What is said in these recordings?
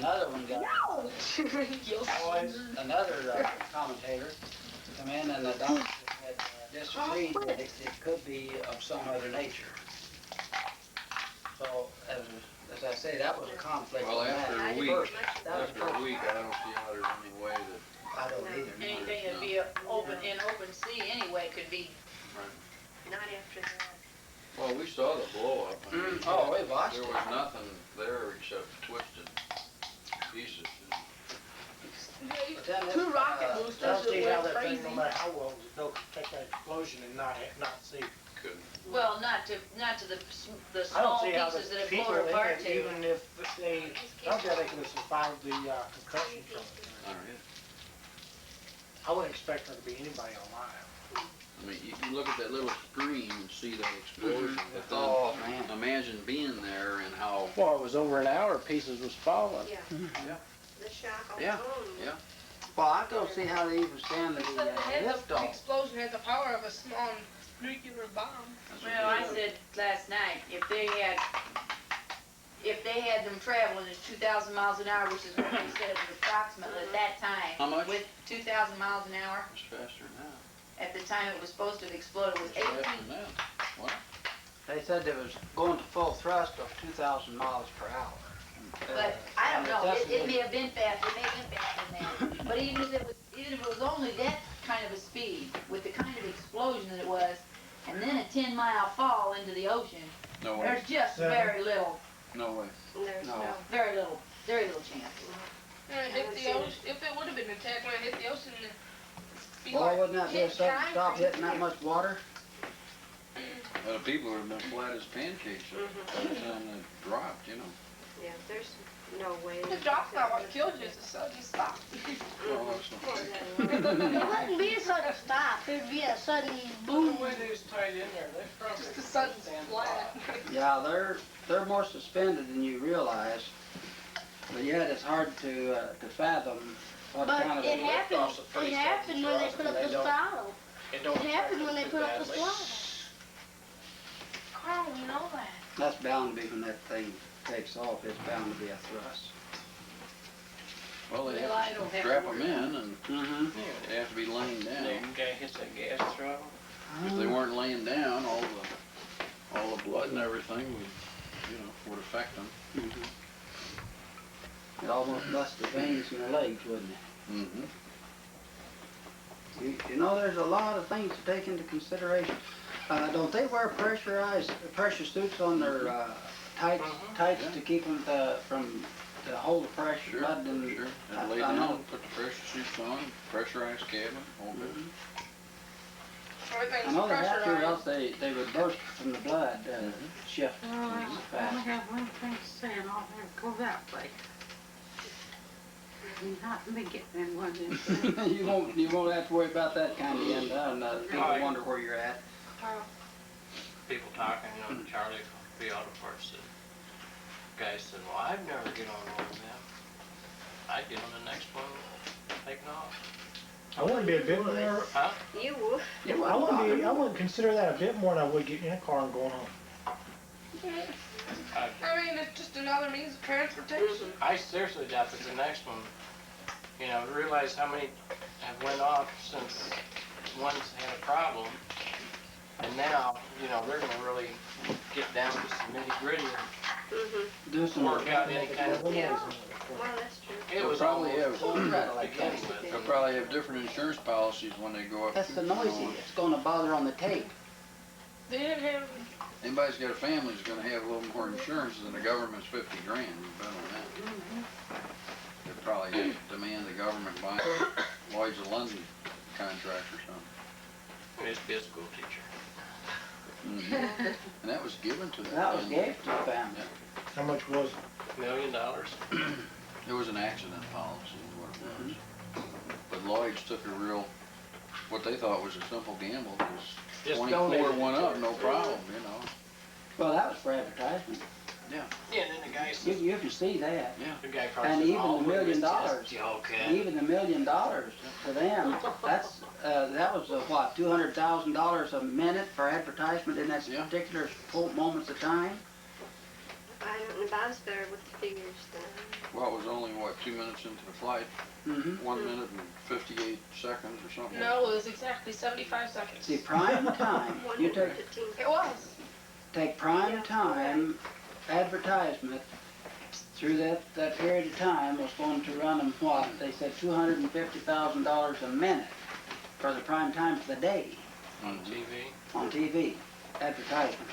another one got, another commentator come in and the doctor had disagreed that it could be of some other nature. So, as I say, that was a conflict. Well, on after that. a week, First, that was after a week, I don't see how there's any way that. I don't either. Anything that'd be in open sea anyway could be. Not after that. Well, we saw the blow up. I mean, Oh, we watched there it. was nothing there except twisted pieces. But then Two it, rocket uh, boosters Don't that see how went that thing, crazy. no matter how well it was built, could take that explosion and not see. Couldn't. Well, not to the I small don't see how pieces the that have people blown in apart it, too. even if they, I don't think they could have survived the concussion from it. All right. I wouldn't expect there to be anybody alive. I mean, you can look at that little screen and see that explosion, but then Oh, man. imagine being there and how. Well, it was over an hour, pieces was falling. Yeah. Yeah. The shock alone. Yeah, yeah. Well, I don't see how they even stand the lift The off. explosion had the power of a small nuclear bomb. That's what Well, I they do. said last night, if they had them traveling at 2,000 miles an hour, which is what they said was approximately at that time. How much? With 2,000 miles an hour, It's faster than that. at the time it was supposed to have exploded, was It's faster 18. than that. What? They said it was going to full thrust of 2,000 miles per hour. But I don't know, That's it may have been faster, it may have been faster than that. But even if it was only that kind of a speed, with the kind of explosion that it was, and then a 10-mile fall into the ocean, No way. there's just Seven. very little No way. There's No. no. very little chance. When it hit the ocean, if it would have been attacked when it hit the ocean, it'd be Well, like wouldn't that be a hit sudden stop hitting that much water? Well, the people would have been flat as pancakes by the time they dropped, you know. Yeah, there's no way. The drop's not what killed you, it's a sudden stop. Well, that's not- It wouldn't be a sudden stop, it'd be a sudden boom. The way they was tied in there, they probably. Just a sudden splat. Yeah, they're more suspended than you realize. But yet it's hard to fathom what But kind of it a lift happened, off's a pretty it happened when they thrust, put up and the they don't- throttle. It It don't happened when they affect put up the badly. throttle. Carl, we know that. That's bound to be when that thing takes off, it's bound to be a thrust. Well, they Well, I have don't to have strap to them worry. in and Mm-hmm. they have to be laying The down. guy hits that gas throttle. If they weren't laying down, all the blood and everything would, would affect them. It almost busts the veins in their legs, wouldn't it? Mm-hmm. You know, there's a lot of things to take into consideration. Don't they wear pressure suits on their tights Yeah. to keep them to hold the pressure, Sure, blood and sure. And lay I know. down, put the pressure suits on, pressurized cabin, whole bit. I Everything's know they have to, or pressurized. else they would burst from the blood shift fast. have one thing to say, and I'll have to go that way. Not me getting in one of them. You won't have to worry about that kind of end, people Right. wonder where you're at. People talking, Charlie from the auto parts said, guy said, well, I'd never get on one of them. I'd get on the next one, taking off. I wouldn't be a bit more, Huh? You would. It I wouldn't bother me. wouldn't consider that a bit more than I would getting in a car and going home. I mean, it's just another means of transportation. I seriously doubt that the next one, realize how many have went off since one's had a problem. And now, they're gonna really get down to some nitty gritty Do and some work out any kind of, Yeah. Well, that's true. it They'll was probably almost have, full throttle beginning with. they'll probably have different insurance policies when they go up. That's the noisy. It's gonna bother on the tape. They didn't have, Anybody's got a family is gonna have a little more insurance than the government's 50 grand, you bet on that. They probably demand the government buy Lloyd's of London contract or something. I used to be a school teacher. And that was given to them. That was gave to the family. How much was it? $1 million. It was an accident policy is what it was. But Lloyd's took a real, what they thought was a simple gamble, Just because donated 24 went it to up, her. no problem, Well, that was for advertisement. Yeah, and then the guy You, says, you can see that. the guy probably And says, even "Oh, the $1 we million, was just joking." even the $1 million to them, that's, that was what, $200,000 a minute for advertisement in that Yeah. particular moments of time? I don't know about I was better with the figures than I Well, it was only, what, 2 minutes into the flight? Mhm. 1 minute and 58 seconds or something? No, it was exactly 75 seconds. See, prime time, you take 115. It was. prime Yeah, time advertisement through that period of time was going to run them what? They said $250,000 a minute for the prime time for the day On TV. on TV, advertisement.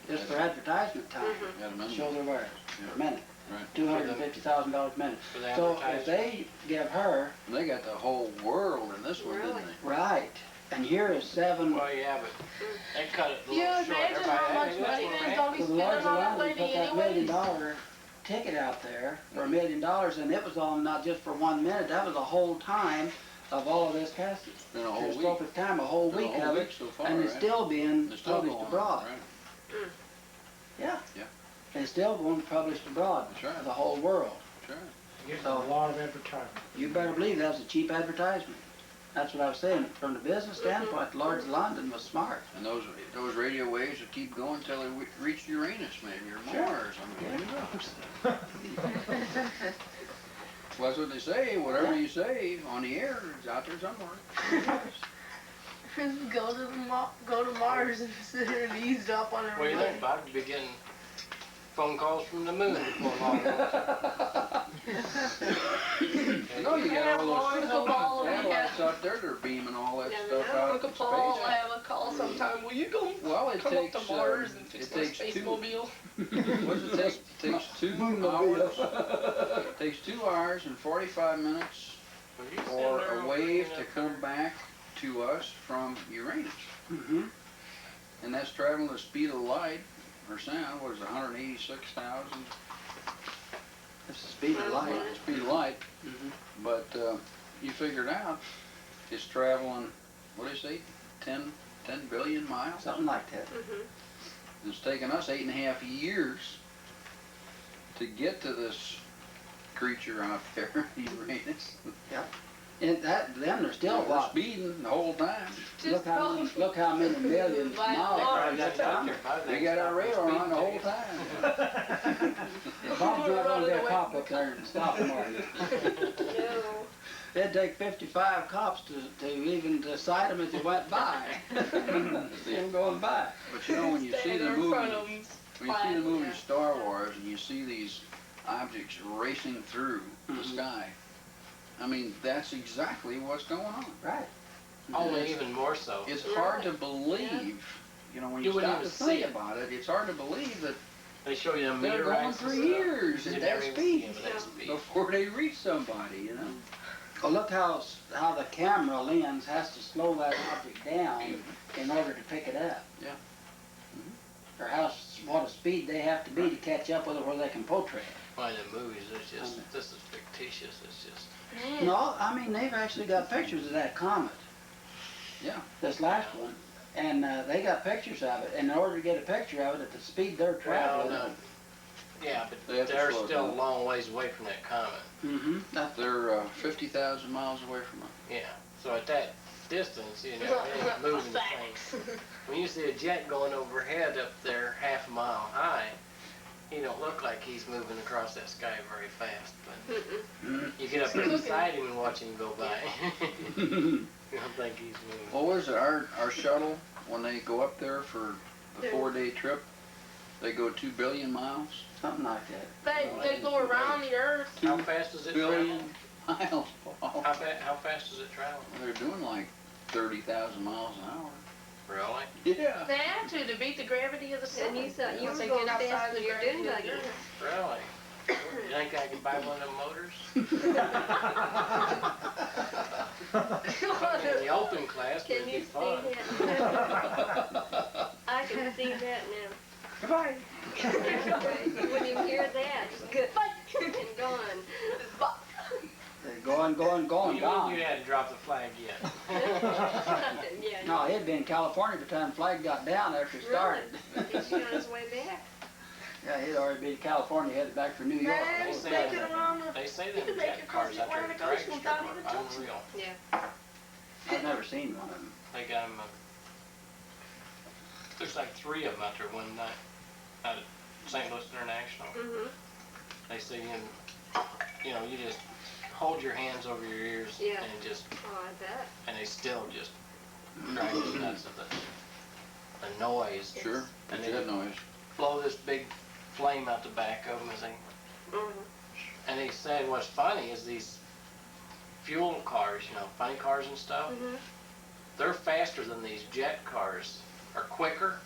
Just for advertisement time, Mhm. Had a minute. show their wares per minute, Right. $250,000 a minute. For the So if advertising. they give her, And they got the whole world in this one, didn't Really? they? right, and here is seven, Well, yeah, but they cut it a You little short. imagine how Everybody, much hey, that's money what they're we're gonna be so the spending Lord's on that allowed to lady put that $1 anyways? million ticket out there for $1 million, and it was on not just for 1 minute, that was the whole time of all of this passage. Been a whole week. Catastrophic time, a whole Been a week whole of week it, so far, and it's right? still being They're still published going, abroad. right? Yeah. Yeah. And it's still going published abroad That's right. to the whole world. Sure. Getting a lot of advertising. You better believe that was a cheap advertisement. That's what I was saying. From the business standpoint, Lord's London was smart. And those radio waves would keep going until they reached Uranus, maybe, or Sure. Mars. I mean, who knows? Well, that's what they say. Whatever you say on the air is out there somewhere. Go to Mars and sit here and eavesdrop on What do you think, Bob? You'd be getting phone calls from the moon before long. You know, you got all those Uncle Paul, satellites out there that are beaming all that Yeah, stuff yeah. out Uncle in Paul, space. I have a call sometime. Will you go Well, it come takes, up to Mars and fix it my takes space two. mobile? What does it take? It takes 2 hours. It takes 2 hours and 45 minutes Well, you for send her a over wave here to come back to us from Uranus. Mm-hmm. And that's traveling the speed of light, or sound, what is it, 186,000 That's the speed of light. speed of light. Mhm. But you figured out it's traveling, what do they say, 10 billion miles? Something like that. Mhm. It's taken us 8.5 years to get to this creature out there, Uranus. And that, then they're still We're what? speeding the whole time. Look how many millions By miles Mars. they got down there. They got our radar on the whole time. Bob's not gonna get a cop up there and stop them, are you? No. It'd take 55 cops to even decide them as they went by. See them going by. But you know, when you see Standing the in front movie, of 'em, when you see the movie yeah. Star Wars and you see these objects racing through the Mhm. sky, I mean, that's exactly what's going on. Right. Only even more so. It's hard to believe, you know, when You you wouldn't stop to even see think it. about it, it's hard to believe that They show you the they're going meteorites. for and stuff. years You at never that even speed see 'em at that speed. before they reach somebody, you know? Well, look how the camera lens has to slow that object down in order to pick it up. Yeah. Or what a speed they have to be to catch up with it where they can portray it. Why the movies, it's just, this is fictitious, it's just, No, I mean, they've actually got pictures of that comet. Yeah. This last one. And they got pictures of it. And in order to get a picture of it at the speed they're well, traveling. no. Yeah, They but have to they're slow it still a down. long ways away from that comet. Mm-hmm. That's They're 50,000 miles away from us. Yeah, so at that distance, you know, it ain't moving the thing. When you see a jet going overhead up there half a mile high, he don't look like he's moving across that sky very fast, but Mm-mm. you get up there beside him and watch him go by. You don't think he's moving. What was it, our shuttle, when they go up there for the Yeah. 4-day trip, they go 2 billion miles? something like that. They go around the earth. How fast does it travel? Billion miles, Paul. How fast does it travel? They're doing like 30,000 miles an hour. Really? Yeah. They have to beat the gravity of the sun. And you thought you Once were they going get outside faster the than your gravity dune of buggy. the earth. Really? You think I can buy one of them motors? In the open class, but Can it'd you be see fun. that? I can see that now. Goodbye. You wouldn't even hear that. Just good. And gone. They're going, You gone. hadn't dropped the flag yet. Yeah. No, he'd been in California by the time the flag got down after it started. He's on his way back. Yeah, he'd already been in California, headed back for New York. Man, They say they that- could around the, They say You them can make jet it across cars the out there at the Atlantic drag Ocean strip without even are touching. unreal. Yeah. I've never seen one of them. They got them, there's like 3 of them out there one night, out at St. Louis International. Mm-hmm. say, you know, you just hold your hands over your ears Yeah. and just, Oh, I bet. and they still just drive you nuts with the noise. Sure, And jet noise. Blow this big flame out the back of them as they, Mhm. and they said what's funny is these fuel cars, you know, funny cars and stuff, Mhm. they're faster than these jet cars, are quicker,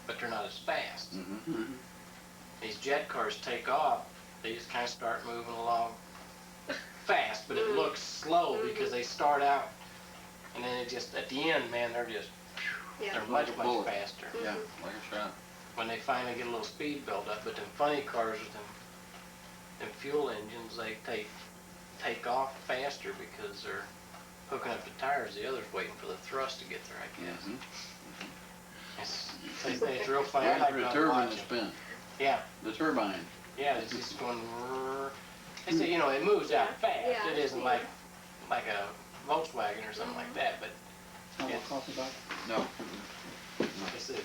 but they're not as fast. Mm-hmm. These jet cars take off, they just kind of start moving along fast, but it Mhm. looks slow Mhm. because they start out, and then it just, at the end, man, they're just, Yeah. they're Like much, a much bullet. faster Yeah, like a shot. when they finally get a little speed built up. But them funny cars with them fuel engines, they take off faster because they're hooking up the tires. The other's waiting for the thrust to get there, I guess. Mhm. It's real funny. I Waiting like for the to turbine watch to it. spin. Yeah, The turbine. yeah, it's just going. Rrrr. They say, you know, it moves out fast. Yeah, It isn't yeah. like a Volkswagen or something like that, but Oh, Yeah. coffee box. No. it's it.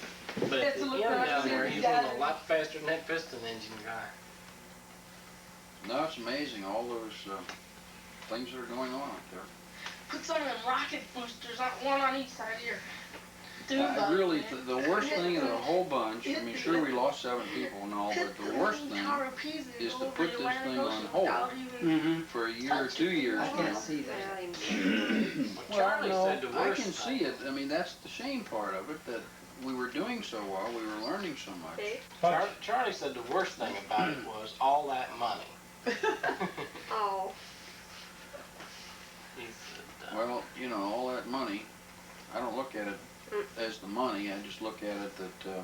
But at It's the a end little down faster there, than he's that. going a lot faster than that piston engine guy. No, it's amazing, all those things that are going on out there. Put some of them rocket boosters on, one on each side of your I really, the worst thing of the whole bunch, I mean, sure, we lost 7 people and all, but the worst thing is to put this thing on hold Mm-hmm. for a year or 2 years I now. can't see that. Well, Charlie no, said the I worst can thing. see it, I mean, that's the shame part of it, that we were doing so well, we were learning so much. See? Charlie said the worst thing about it was all that money. Oh. He said, Well, you know, all that money, I don't look at it as the money, I just look at it that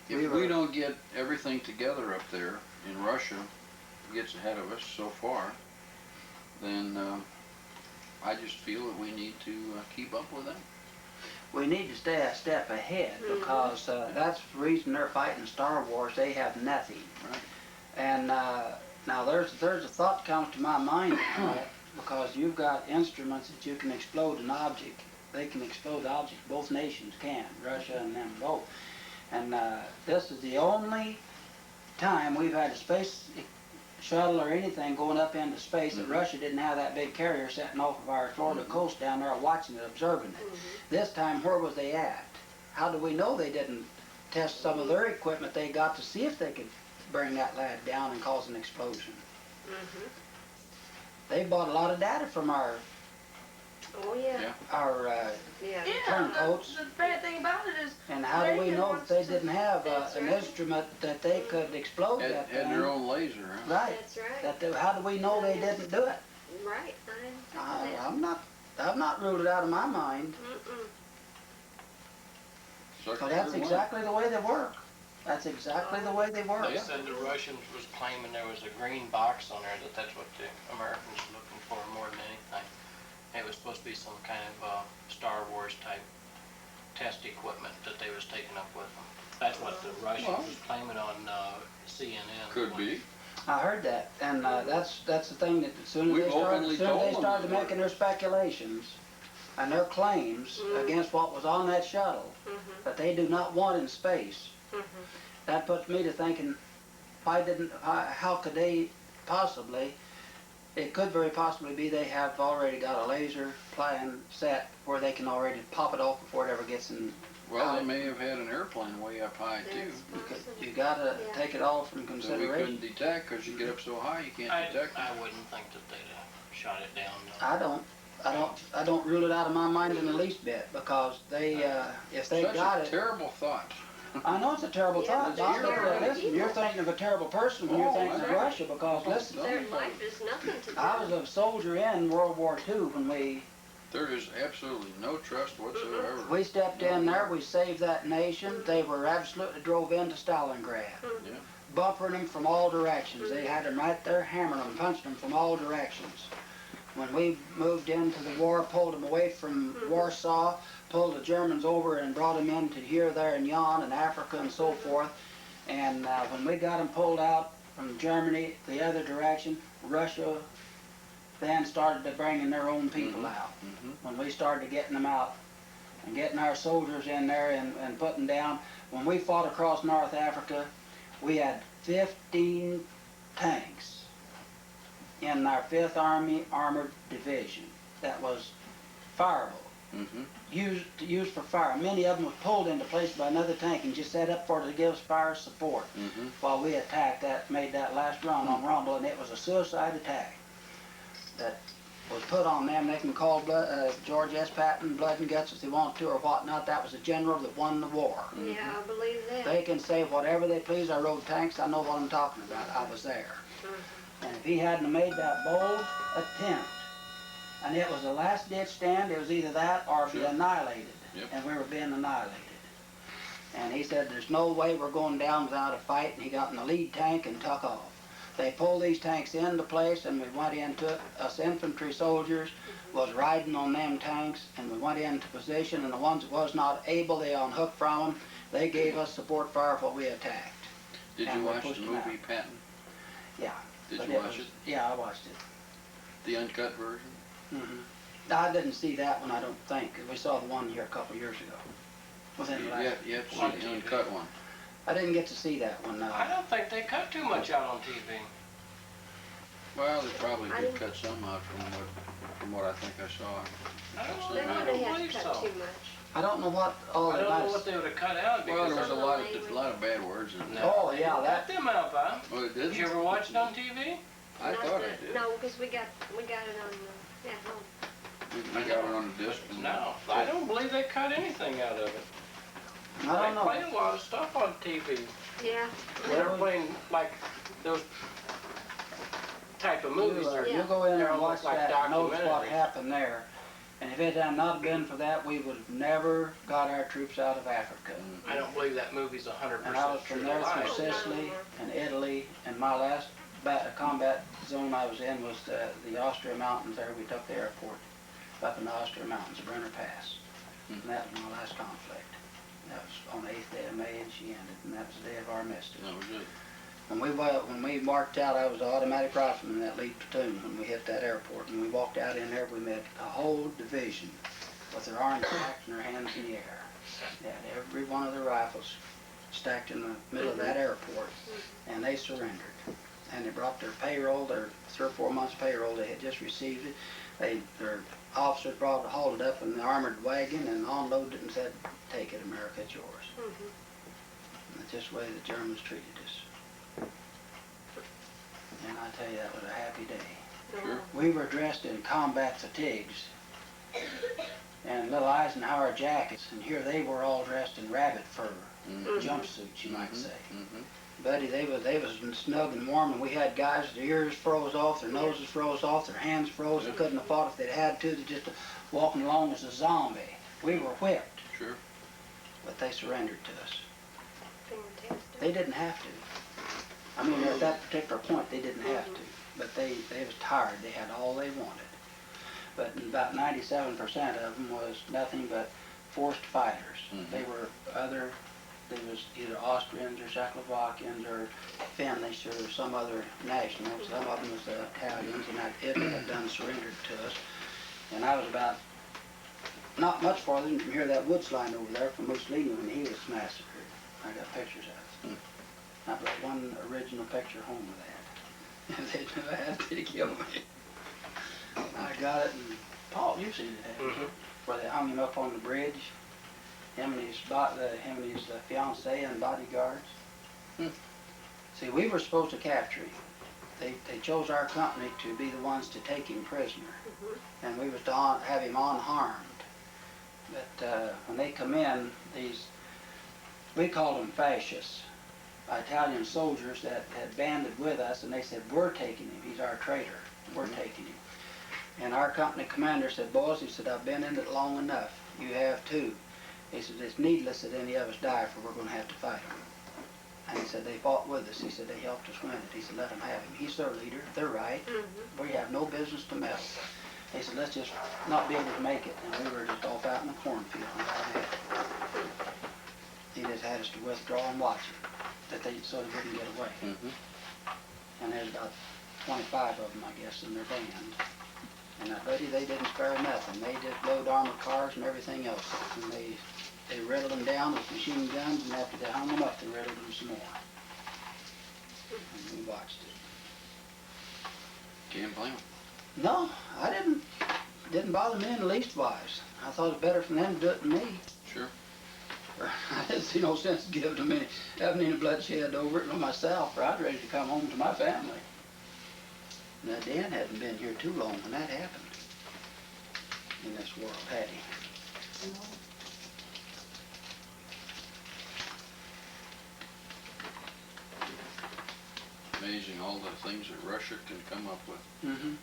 if we don't get everything together up there in Russia, gets ahead of us so far, then I just feel that we need to keep up with them. We need to stay a step ahead because that's the reason they're fighting Star Wars. They have nothing. Right. And now there's a thought comes to my mind because you've got instruments that you can explode an object. They can explode objects. Both nations can, Russia and them both. And this is the only time we've had a space shuttle or anything going up into space that Russia didn't have that big carrier sitting off of our Florida coast down there watching it, observing it. This time, where was they at? How do we know they didn't test some of their equipment they got to see if they could bring that lad down and cause an explosion? They bought a lot of data from our Oh, yeah. yeah. Yeah, turncoats. the bad thing about it is, And how do we know that they didn't have an instrument that they could explode that Had thing? their own laser, huh? Right. That's right. That they, how do we know they didn't do it? Right. I've not ruled it out of my mind. Sucker So that's sure won. exactly the way they work. That's exactly the way they work. They said the Russians was claiming there was a green box on there, that's what the Americans were looking for more than anything. It was supposed to be some kind of Star Wars type test equipment that they was taking up with them. That's what the Russians was claiming on CNN. Could be. I heard that, and that's the thing that as soon as We've they started, openly as soon as told they them started that we're- making their speculations and their claims against what was on that shuttle that they do not want in space, that puts me to thinking, how could they possibly? It could very possibly be they have already got a laser plan set where they can already pop it off before it ever gets in. Well, they may have had an airplane way up high too, You gotta Yeah. take it all from that we consideration. couldn't detect, because you get up so high you can't I detect it. wouldn't think that they'd shot it down. No. I don't rule it out of my mind in the least bit because they, if they Such got a it, terrible thought. I know it's a terrible Yeah, thought. but I'll they're tell you, terrible listen, people. you're thinking of a terrible person when you're Oh, thinking that's of right. Russia because listen, Their life is nothing to them. I was a soldier in World War II when There is absolutely no trust whatsoever. we stepped in there, we saved that nation. They were absolutely drove into Stalingrad, Yeah. bumpering them from all directions. They had them right there, hammering them, punching them from all directions. When we moved into the war, pulled them away from Warsaw, pulled the Germans over and brought them into here, there, and yon, and Africa and so forth. And when we got them pulled out from Germany the other direction, Russia then started to bringing their own people out. When we started getting them out and getting our soldiers in there and putting down, when we fought across North Africa, we had 15 tanks in our 5th Army Armored Division that was fireable, Mm-hmm. used for fire. Many of them was pulled into place by another tank and just set up for it to give us fire support Mm-hmm. while we attacked that, made that last run on Rumble, and it was a suicide attack that was put on them. They can call George S. Patton blood and guts if they want to or whatnot. That was the general that won the war. Yeah, I believe that. They can say whatever they please. I rode tanks. I know what I'm talking about. I was there. And if he hadn't have made that bold attempt, and it was a last-ditch stand, it was either that or be Sure. annihilated. Yep. And we were being annihilated. And he said, there's no way we're going down without a fight, and he got in the lead tank and took off. They pulled these tanks into place, and we went into it. Us infantry soldiers was riding on them tanks, and we went into position, and the ones that was not able, they unhooked from them. They gave us support fire while we attacked. Did And you we watch the pushed them out. movie Patton? Yeah. Did But you watch it? Yeah, I watched it. The uncut version? I didn't see that one, I don't think. We saw the one here a couple years ago. Within the last, You have to On see the TV. uncut one. I didn't get to see that one, no. I don't think they cut too much out on TV. Well, they probably I did didn't- cut some out from what I think I saw. I don't That's know. They I wouldn't don't have believe to cut so. too much. I don't know what all I the don't know guys. what they would have cut out Well, because there's a Some lot of them of, lot of bad words in there. No, Oh, they yeah, didn't that- cut them out, Bob. Well, it Did didn't. you ever watch it on TV? I Not thought the- I did. No, because we got it on at home. We got it on the disc. and- No, I don't believe they cut anything out of it. I don't They know. played a lot of stuff on TV. Yeah. They were playing like those type of movies. You go in They're there and watch almost like that, and notice what documentaries. happened there. And if it had not been for that, we would have never got our troops out of Africa. I don't believe that movie's 100% And I was true from to there life. through Sicily and Italy, and my last combat zone I was in was the Austria Mountains there. We took the airport up in the Austria Mountains, Brenner Pass. And that was my last conflict. That was on the 8th day of May, and she ended, and that was the day of our armistice. That was it. When we marked out, I was the automatic rifleman in that lead platoon when we hit that airport. And we walked out in there, we met a whole division with their arms stacked and their hands in the air. They had every one of their rifles stacked in the middle of that airport, and they surrendered. And they brought their payroll, their 3 or 4 months payroll, they had just received it. Their officers hauled it up in the armored wagon and unloaded it and said, take it, America, it's yours. And that's just the way the Germans treated us. And I tell you, that was a happy day. Sure. We were dressed in combat fatigues and little Eisenhower jackets, and here they were all dressed in rabbit fur jumpsuits, you might say. Mm-hmm. Buddy, they was snug and warm, and we had guys, their ears froze off, their noses froze off, their hands froze. They couldn't have fought if they'd had to. They just walking along as a zombie. We were whipped, Sure. but they surrendered to us. Fantastic. They didn't have to. I mean, at that particular point, they didn't have to. But they was tired. They had all they wanted. But about 97% of them was nothing but forced fighters. They were they was either Austrians or Czechoslovakians or Finnish or some other nationals. Some of them was Italians, and that Italy had done surrendered to us. And I was about not much farther than from here, that woods line over there from Mussolini when he was massacred. I got pictures of it. I brought one original picture home of that. They knew I had to kill me. I got it, and Paul, you've seen it, haven't you? Where they hung him up on the bridge. Him and his fiancée and bodyguards. See, we were supposed to capture him. They chose our company to be the ones to take him prisoner, and we was to have him unharmed. But when they come in, we called them fascists, Italian soldiers that had banded with us, and they said, we're taking him, he's our traitor, we're taking him. And our company commander said, boys, he said, I've been in it long enough, you have too. He said, it's needless that any of us die, for we're going to have to fight them. And he said, they fought with us. He said, they helped us win it. He said, let them have him. He's their leader. They're right. We have no business to meddle. He said, let's just not be able to make it. And we were just off out in the cornfield. He just had us to withdraw and watch it, so they wouldn't get away. And there's about 25 of them, I guess, in their band. And I buddy, they didn't spare nothing. They just load armored cars and everything else. And they riddled them down with machine guns, and after they hung them up, they riddled them some more. And we watched it. Can't blame 'em. No, I didn't. Didn't bother me in the least wise. I thought it was better for them to do it than me. Sure. I didn't see no sense in giving them having any bloodshed over it myself, or I'd ready to come home to my family. Now, Dan hadn't been here too long when that happened in this world, had he? Amazing all the things that Russia can come up with. Mm-hmm.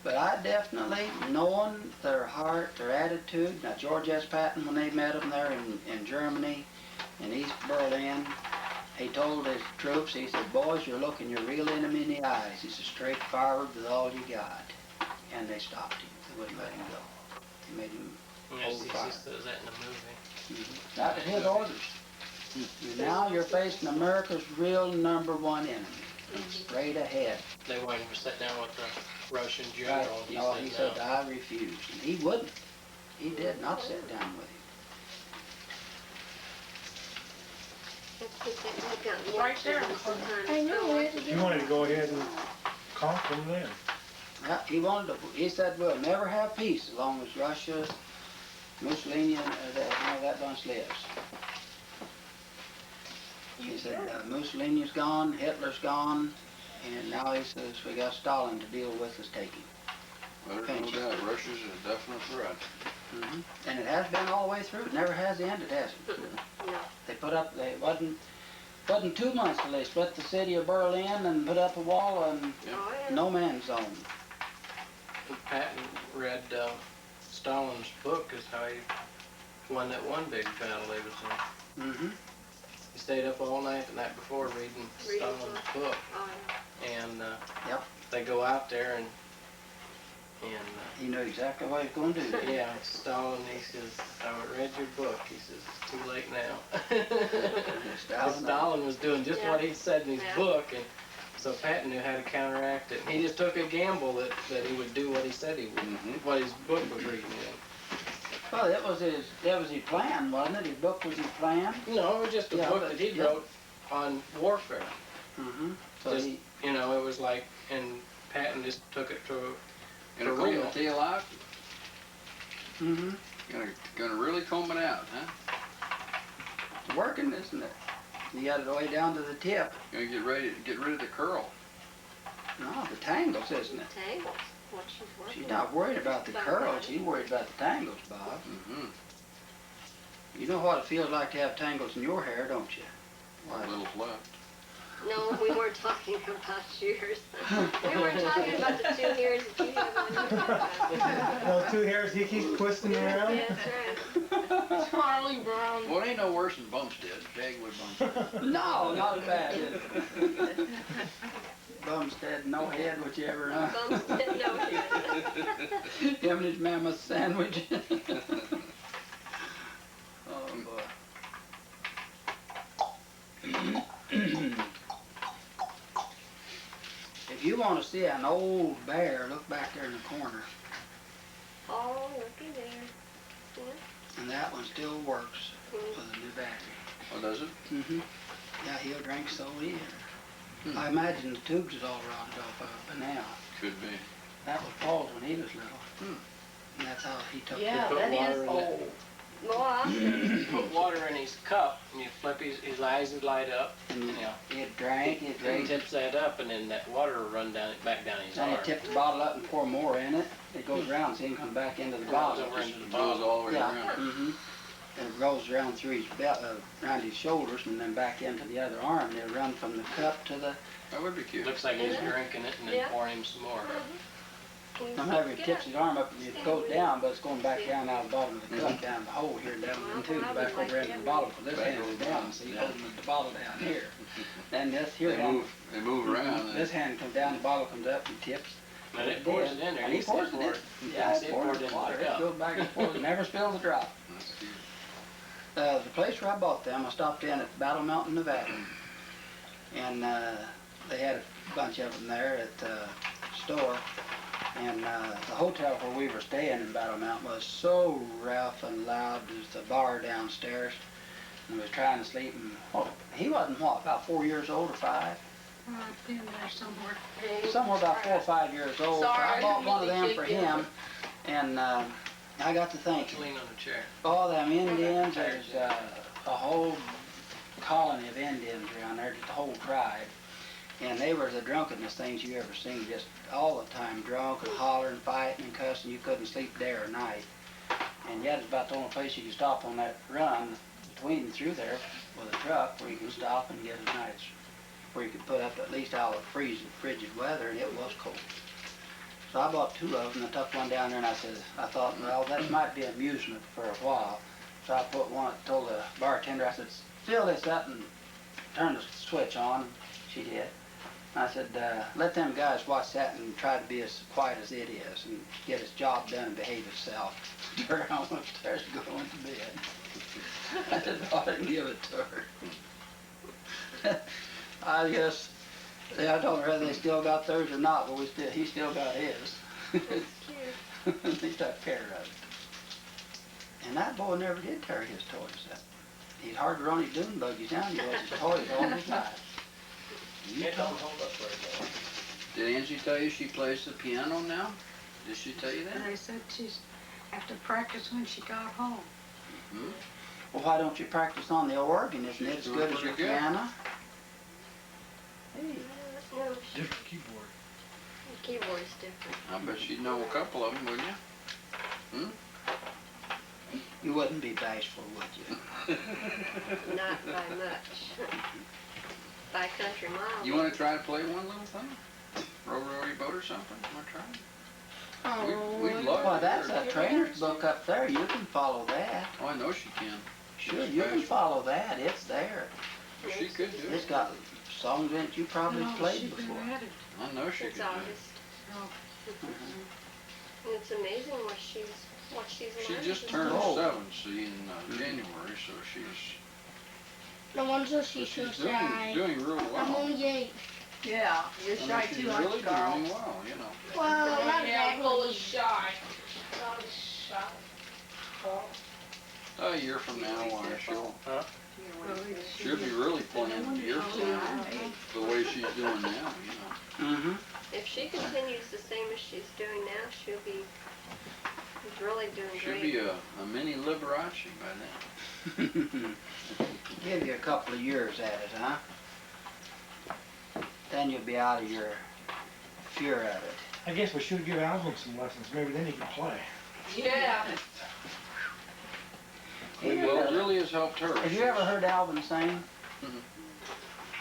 But I definitely, knowing their heart, their attitude, now George S. Patton, when they met him there in Germany, in East Berlin, he told his troops, he said, boys, you're looking your real enemy in the eyes. He said, straight forward with all you got. And they stopped him. They wouldn't let him go. They made him hold He fire. says that in the movie. That was his orders. Now you're facing America's real #1 enemy. Straight ahead. They wanted him to sit down with the Russian Right. general. And No, he said, no. I refuse. And he wouldn't. He did not sit down with him. Right there. I know it. You wanted to go ahead and conquer them then. Yeah, he wanted to, he said, we'll never have peace as long as Russia, Mussolini, and that bunch lives. He said, Mussolini's gone, Hitler's gone, and now he says, we got Stalin to deal with us taking. Well, there's no doubt, Russia's a definite threat. Mm-hmm. And it has been all the way through. It never has ended, has it? They put up, wasn't 2 months till they split the city of Berlin and put up a wall and no man's zone. Patton read Stalin's book is how he won that one big battle they was in. Mm-hmm. He stayed up all night the night before reading Stalin's book. And Yep. they go out there and He knew exactly what he was going to do. yeah, Stalin, he says, I read your book. He says, it's too late now. And Stalin was doing just what he said in his book, and so Patton knew how to counteract it. He just took a gamble that he would do what he said he would, what his book was reading in. Well, that was his plan, wasn't it? His book was his plan. No, it was just a Yeah, book but- that he wrote on warfare. Mm-hmm. So Just, he, you know, it was like, and Patton just took it to Gonna For comb real. the tail out? mm-hmm. Gonna really comb it out, huh? It's working, isn't it? You got it all the way down to the tip. Gonna get rid of the curl. No, the tangles, isn't it? Tangles, what she's working. She's not worried about the curls. She's worried about the tangles, Bob. Mm-hmm. You know what it feels like to have tangles in your hair, don't you? A little's left. No, we weren't talking about yours. We were talking about the 2 hairs that you have on your head. Those 2 hairs he keeps twisting around. That's right. Charlie Brown. Well, it ain't no worse than Bumstead, Dagwood Bumstead. No, not as bad, is it? Bumstead, no head, whichever, huh? Bumstead, no head. Him and his mammoth sandwich. Oh, boy. If you want to see an old bear, look back there in the corner. Oh, looky there. And that one still works with a new battery. Oh, does it? Mm-hmm. Yeah, he'll drink so either. I imagine the tubes is all rotted off of it by now. Could be. That was Paul's when he was little. And that's how he took Yeah, put that water is in it. old. Well, Put water in his cup, and you flip his eyes would light up. And Yeah. it drank, it He drank. tips that up, and then that water will run back down his Then arm. you tip the bottle up and pour more in it. It goes around, so you can come back into the Goes bottle. over into the Goes bottle. all the way Yeah. around. Mm-hmm. And it rolls around through his belt, around his shoulders, and then back into the other arm. It'll run from the cup to the. That would be cute. Looks like he's drinking it, and then Yeah. pouring him some more. Whenever he tips his arm up, it goes down, but it's going back down out of the bottom of the cup, down the hole here, down into the back over into the bottle. Because this hand is down, so he's holding the bottle down here. And this here hand, They move around. this hand comes down, the bottle comes up and tips. And it pours it in there. And he pours it in. Yeah, Yes, he pours it in into water. the It cup. goes back and forth. It never spills a drop. That's cute. The place where I bought them, I stopped in at Battle Mountain, Nevada. And they had a bunch of them there at the store. And the hotel where we were staying in Battle Mountain was so rough and loud. There's the bar downstairs. And we was trying to sleep. And he wasn't, what, about 4 years old or 5? In there somewhere. somewhere about 4 or 5 years old. So Sorry, I I bought didn't one of mean to them kick for you. him, and I got to thinking, Lean on the chair. all them Indians, there's a whole colony of Indians around there, just a whole tribe. And they were the drunkennest things you ever seen, just all the time drunk and hollering, fighting and cussing. You couldn't sleep day or night. And yet it's about the only place you could stop on that run between and through there with a truck where you can stop and get a night's, where you could put up at least out of freezing, frigid weather, and it was cold. So I bought 2 of them, and I took one down there, and I thought, well, that might be amusement for a while. So I put one, told the bartender, I said, fill this up and turn the switch on. She did. I said, let them guys watch that and try to be as quiet as it is and get its job done and behave itself. Her almost upstairs going to bed. I said, I didn't give it to her. I guess, I told her whether they still got theirs or not, but he still got his. He took care of it. And that boy never did tear his toys up. He's hard to run his dune buggies down, he was his toys all his life. It don't hold up very well. Did Angie tell you she plays the piano now? Did she tell you And that? they said she's have to practice when she got home. Hmm? Well, why don't you practice on the organ? Isn't it She's as doing good as your pretty good. piano? Hey, No, Different keyboard. the keyboard is different. I bet she'd know a couple of them, wouldn't you? you wouldn't be bashful, would you? Not by much. By country mile. You wanna try to play one little thing? Row rowdy boat or something? Wanna try? We'd love Well, to that's hear a it. trainer's book up there. You can follow that. Oh, I know she can. Sure, you can follow that. It's there. She could do It's it. got songs in it you probably No, played she's been before. at it. I know she could It's do it. August. And it's amazing what she's She learned. just turned 7, see, in January, so she's No wonder she's so doing, shy. doing real I'm well. only 8. Yeah, you're I mean, shy she's too, aren't really you, Carl? doing well, you know. Well, not Yeah, Nicole is exactly. shy. Not as shy. A year from now, she'll be really playing the ear the way she's doing now, you know. Mm-hmm. If she continues the same as she's doing now, she's really doing She'll great. be a mini Liberace by then. Give you a couple of years at it, huh? Then you'll be out of your fear of it. I guess we should give Alvin some lessons, maybe then he can play. Yeah. Well, it really has helped her. Have you ever heard Alvin sing?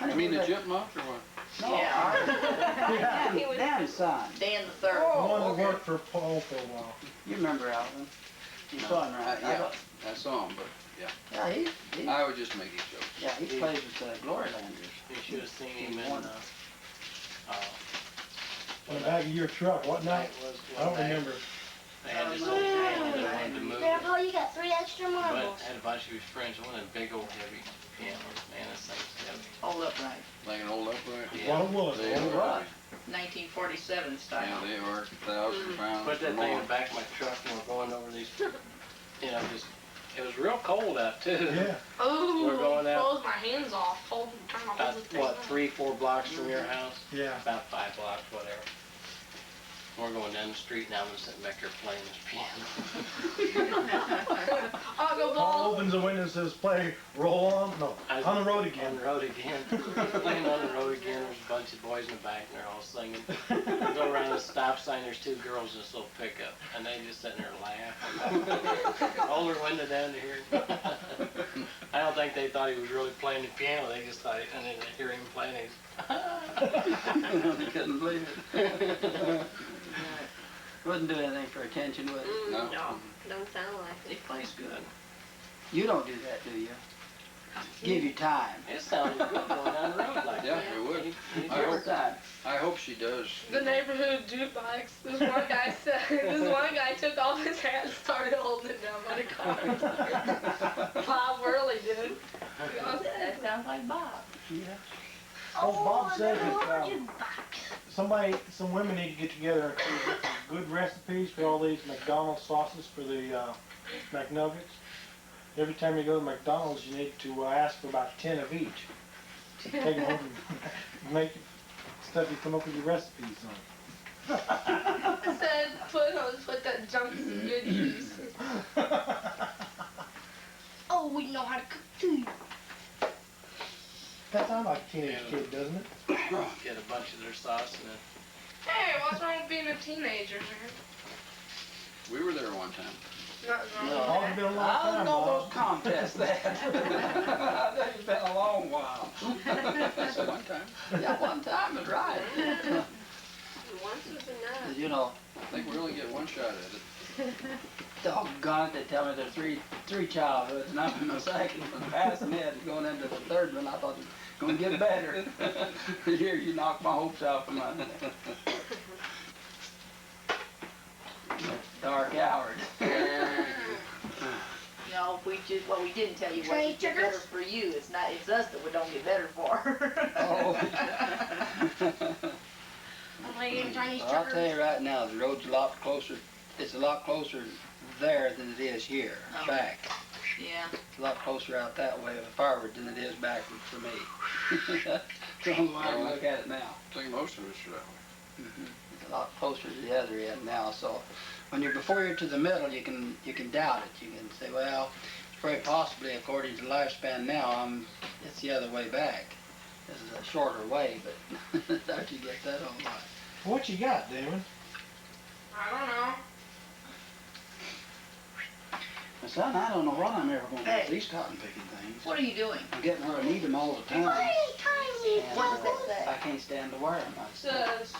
You mean the chipmunk or what? No, Yeah, he was- Dan's son. Dan the third. The one that worked for Paul for a while. You remember Alvin? You saw him around. Yeah, I saw him, but Yeah, he I was just making jokes. yeah, he plays with the Glorylanders. You should have seen him in, On the back of your truck, what night? I don't remember. They had this old man that wanted to move. Grandpa, you got 3 extra But marbles. had a bunch of his friends, one of them big old heavy pianos, man, this thing's heavy. Hold up right. Like an old upright. Well, it was. They Old are. what? 1947 Yeah, style. they are 1,000 pounds. Put that or thing in more. the back of my truck and we're going over these, just, it was real cold out too. Yeah. Ooh, We're going out. froze my hands off. Hold and turn my About, whole thing what, on. 3-4 blocks from your house? Yeah. About 5 blocks, whatever. We're going down the street now, I'm sitting back there playing this piano. I'll go Paul ball. opens the window and says, play, roll on, no, on the road On again. the road again. Playing on the road again, there's a bunch of boys in the back and they're all singing. We go around the stop sign, there's 2 girls in this little pickup, and they just sitting there laughing. Hold their window down to hear. I don't think they thought he was really playing the piano, they just thought, and then they hear him playing, They couldn't believe it. Wouldn't do anything for attention, would it? Mm, No. don't sound like he it. plays good. You don't do that, do you? Give you time. It sounded good going down the road like Yeah, that. it would. He I Give her hope, time. I hope she does. The neighborhood jukebox. This one guy said, this one guy took off his hat and started holding it down by the car. Bob Worley did. That sounds like Bob. Yeah. Oh, Bob said the that, organ box. some women need to get together and come up with good recipes for all these McDonald's sauces for the McNuggets. Every time you go to McDonald's, you need to ask for about 10 of each. Take them home and stuff you come up with your recipes on. It said put that junks and goodies. Oh, we know how to cook too. That sounds like a teenage kid, doesn't it? Get a bunch of their sauce and then Hey, what's wrong with being a teenager, man? We were there one time. Nothing wrong No. Oh, with it's been a long I don't time, know Bob. those contests that. It's been a long while. So one time, Yeah, one time is right. Once was enough. You know, I think we only get one shot at it. doggone it, they tell me there's three childhoods, and I'm in the second one, passing it, and going into the third one. I thought it was gonna get better. Here, you knocked my hopes out from under. Dark hour. No, we didn't tell you what Trade would get triggers? better for you. It's us that we don't get better for. Oh. I'm like eating Chinese Well, I'll tell checkers. you right now, the road's a lot closer, it's a lot closer there than it is here, Oh. back. Yeah. It's a lot closer out that way forward than it is backward for me. So I look at it now. I think most of us are that way. It's a lot closer to the other end now, so when before you're to the middle, you can doubt it. You can say, well, it's very possibly, according to lifespan now, it's the other way back. This is a shorter way, but don't you get that on lot? What you got, Damon? I don't know. My son, I don't know what I'm ever going to do Hey. with these cotton picking things. What are you doing? I'm getting where I need them all the time. Tiny, tiny And What does that say? I can't stand to wear them. It says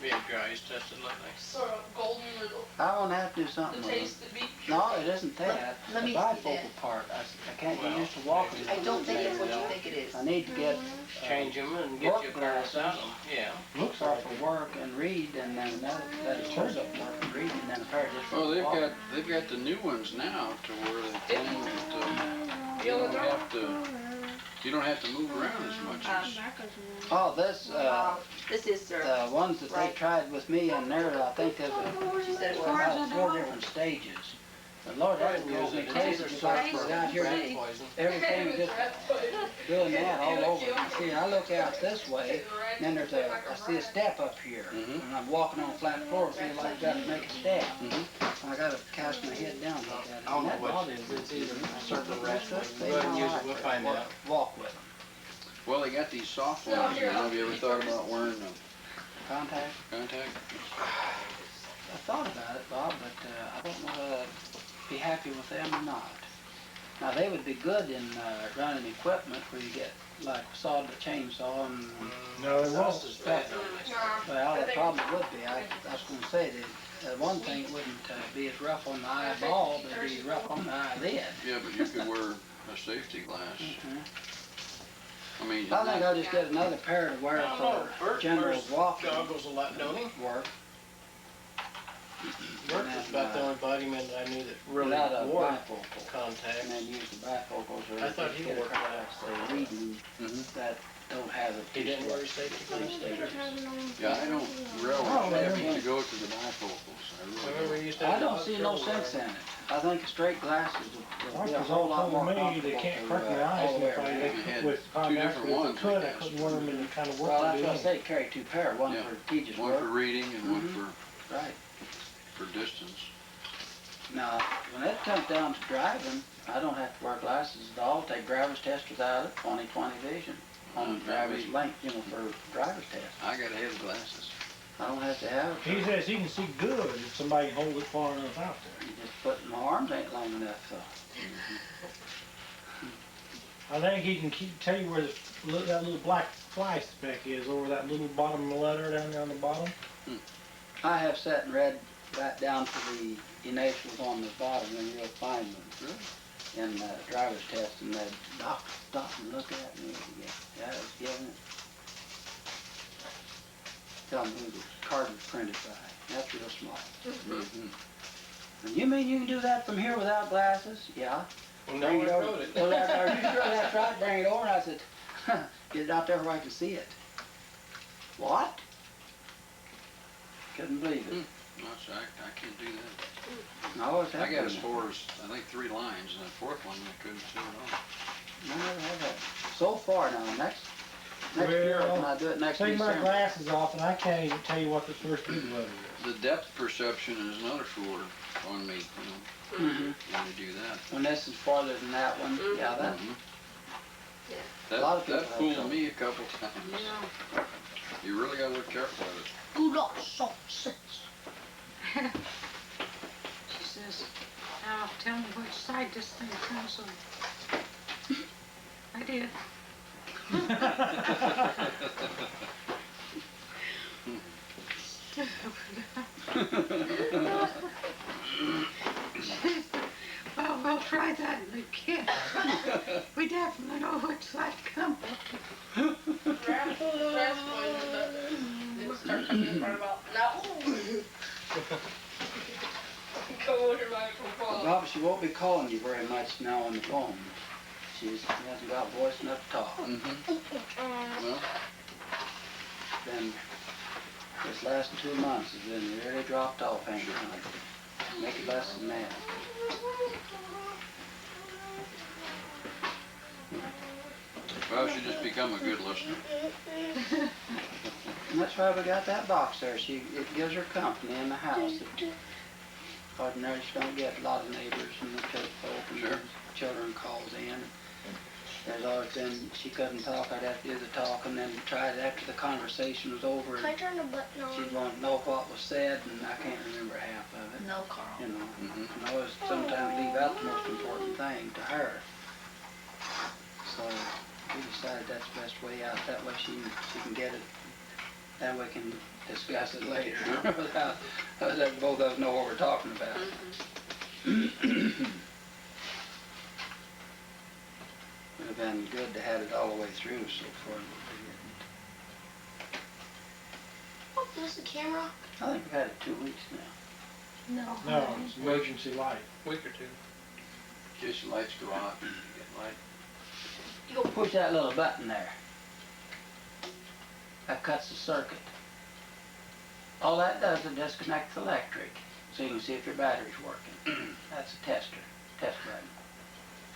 being dry is tested like nice. sort of golden riddle. I want to have to do The something with them. taste of beach. No, it isn't that. Let me The see bifocal that. part, I can't get Well, used to walking. I don't think it's what you think it is. I need to get Change them and get you a pair of them. Yeah. looks start for work and read, and then that turns up work and read, and then a pair just for Well, walking. they've got the new ones now to where they tell you that you don't have to move around as much as. Oh, This is, sir. the ones that they Right. tried with me and there, I think there's She said it was. about 4 different stages. But Lord, that drove me crazy because out here, Rat poison. everything just doing that all over. You see, I look out this way, and then I see a step up here, Mhm. and I'm walking on flat floor, feel like I gotta make a step. Mhm. I gotta cast my head down like that. I don't know And what that it is. It's either a certain bothers me. rat poison. They Go ahead and don't use it. like We'll to find out. walk with them. Well, they got these soft ones. You know, have you ever thought about wearing them Contact? contact? I thought about it, Bob, but I don't know whether I'd be happy with them or not. Now, they would be good in running equipment where you get like sawed the chainsaw and, No, it Sauce won't. is bad. well, the problem would be, I was gonna say that one thing it wouldn't be as rough on the eyeball, but it'd be rough on the eyelid. Yeah, but you could wear a safety glass. Mhm. I mean, I think I'll just get another pair to wear I don't know. for Bert general wears walking goggles a lot, don't he? work. Bert was about the only bodyman that I knew that really Without a wore bifocal. contacts. And then use the bifocals or I thought he get a wore pair contacts. for reading Mhm. that don't have it. He didn't wear his safety glasses. yeah, I don't really Oh, have yeah. to go to the bifocals. I Remember really we used to I have don't dog see no trouble sense wearing- in it. I think straight glasses would be a Marcus whole all lot told more me comfortable they can't to, crack my eyes all and the if way I around. You had with contacts, different if I ones, I could, I guess. couldn't wear them in the kind of work Well, I that's do. what I say, carry two pair, one Yeah. for teacher's one for work. reading and one Mhm. Right. for distance. Now, when it comes down to driving, I don't have to wear glasses at all. Take driver's test without it, 20/20 vision on Mhm. driver's length, for driver's test. I gotta have glasses. I don't have to have He it. says he can see good if somebody holds it far enough out there. You just put my arms ain't long enough, so. I think he can tell you where that little black fly speck is over that little bottom letter down there on the bottom. I have sat and read right down to the initials on the bottom, and you'll find them in the driver's test, and the doctor stopped and looked at me. Yeah, I was giving it. Tell them who the card was printed by. That's real smart. Mhm. And you mean you can do that from here without glasses? Yeah. Well, no Bring one it over. wrote it. Well, are you sure that's right? Bring it over. And I said, get it out there where I can see it. What? Couldn't believe it. No, so I can't do that. I always have I got done as that. far as, I think, 3 lines, and the fourth one I couldn't see at all. I never have that. So far now, Next year, Well, when I do it next Take my December. glasses off and I can't even tell you what the first big letter is. The depth perception is another short on me, Mhm. when you do that. When this is farther than that one, yeah, that, Mhm. A lot of That people have fooled trouble. me a couple times. Yeah. You really gotta look careful at it. You got some sense. She says, now tell me which side this thing comes on. I did. Well, we'll try that again. We definitely know which side comes on. That's when it starts coming in front about, no. Go over my phone. Bob, she won't be calling you very much now on the phone. She hasn't got voice enough to talk. Well, Then, this last 2 months has been really dropped off, ain't it? Make it less than that. well, she just become a good listener. And that's why we got that box there. It gives her company in the house. Ordinarily, she don't get a lot of neighbors and the church folk and Sure. children calls in. There's always been, she couldn't talk, I'd have to do the talk, and then try it after the conversation was over. Can I turn the button on? She'd want to know what was said, and I can't remember half of it. No, Carl. You know, Mhm. and I always sometimes leave out the most important thing to her. So we decided that's the best way out. That way she can get it. Then we can discuss it later without that both of us know what we're talking about. Would have been good to have it all the way through so far. Oh, is this a camera? I think we've had it 2 weeks now. No. No, it's emergency light. Week or two. Just lights go out and you get light. You go push that little button there. That cuts the circuit. All that does is disconnect the electric, so you can see if your battery's working. That's a test button.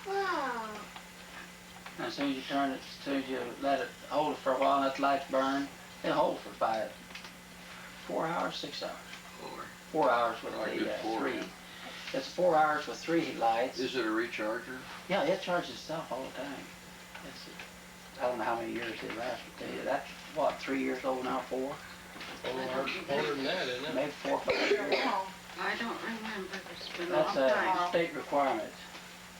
Wow. And as soon as you turn it, as soon as you let it hold it for a while and let the lights burn, it'll hold for 4 hours, 6 hours. 4 hours with Like the good 4, 3. yeah. It's 4 hours with 3 lights. Is it a recharger? Yeah, it charges itself all the time. I don't know how many years it lasts, but that's what, 3 years old now, 4? Older than that, isn't it? Maybe 4 or 5 years. I don't remember. It's been a That's long time. a state requirement.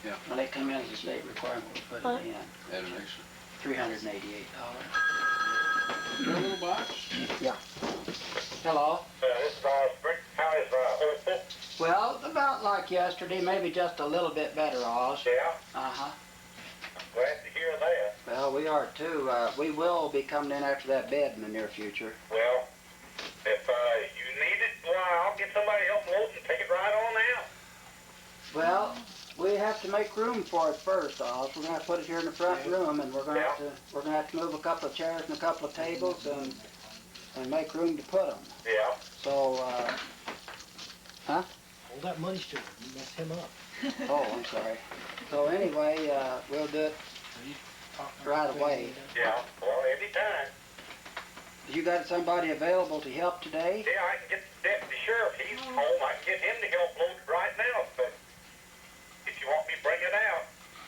Yeah. When they come in as a state requirement, we put it in. Add an extra. $388. Got a little box? Hello? This is Osborne. How is Well, about like yesterday, maybe just a little bit better, Oz. Yeah, Uh-huh. glad to hear that. Well, we are too. We will be coming in after that bed in the near future. Well, if you need it, why, I'll get somebody help load and take it right on out. Well, we have to make room for it first, Oz. We're gonna have to put it here in the front room, and we're gonna have to move a couple of chairs and a couple of tables and make room to put them. Yeah. So, Hold that money still, you messed him up. oh, I'm sorry. So anyway, we'll do it right away. Yeah, well, anytime. You got somebody available to help today? Yeah, I can get the deputy sheriff. He's home. I can get him to help load it right now. But if you want me to bring it out.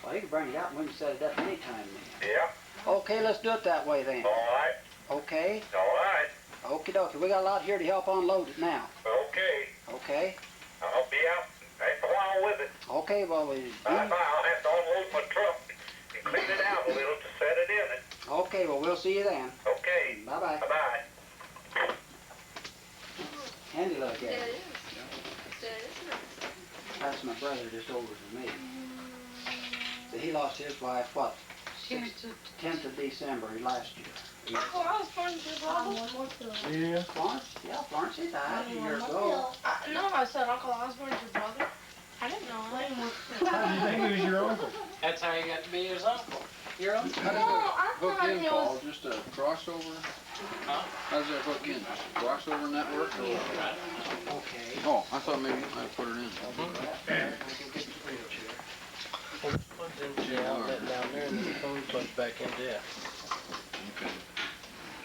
Well, you can bring it out and we can set it up anytime then. Yeah. Okay, let's do it that way then. All right. Okay? All right. Okie dokie. We got a lot here to help unload it now. Okay. Okay? I'll be out after a while with it. Okay, well, Bye-bye. I'll have to unload my truck and clean it out a little to set it in it. okay, well, we'll see you then. Okay. Bye-bye. Bye-bye. Handy little Yeah, guy. it is. Yeah, it's nice. That's my brother, just older than me. So he lost his wife, what, She has to 10th of December last year. Uncle Osborne's your brother? One more pill. Yeah. Florence? Yeah, Florence, he died a year One more ago. pill. No, I said Uncle Osborne's your brother. I didn't know. One more pill. How do you think he was your uncle? That's how you got to be his uncle. Your uncle? How does No, it I hook thought in, it Paul? was- Just a crossover? Huh? How does that hook in? Just a crossover network or? Okay. Oh, I thought maybe you might put it in. Plugged in jail, that down there, and the phone plugs back in there. Okay.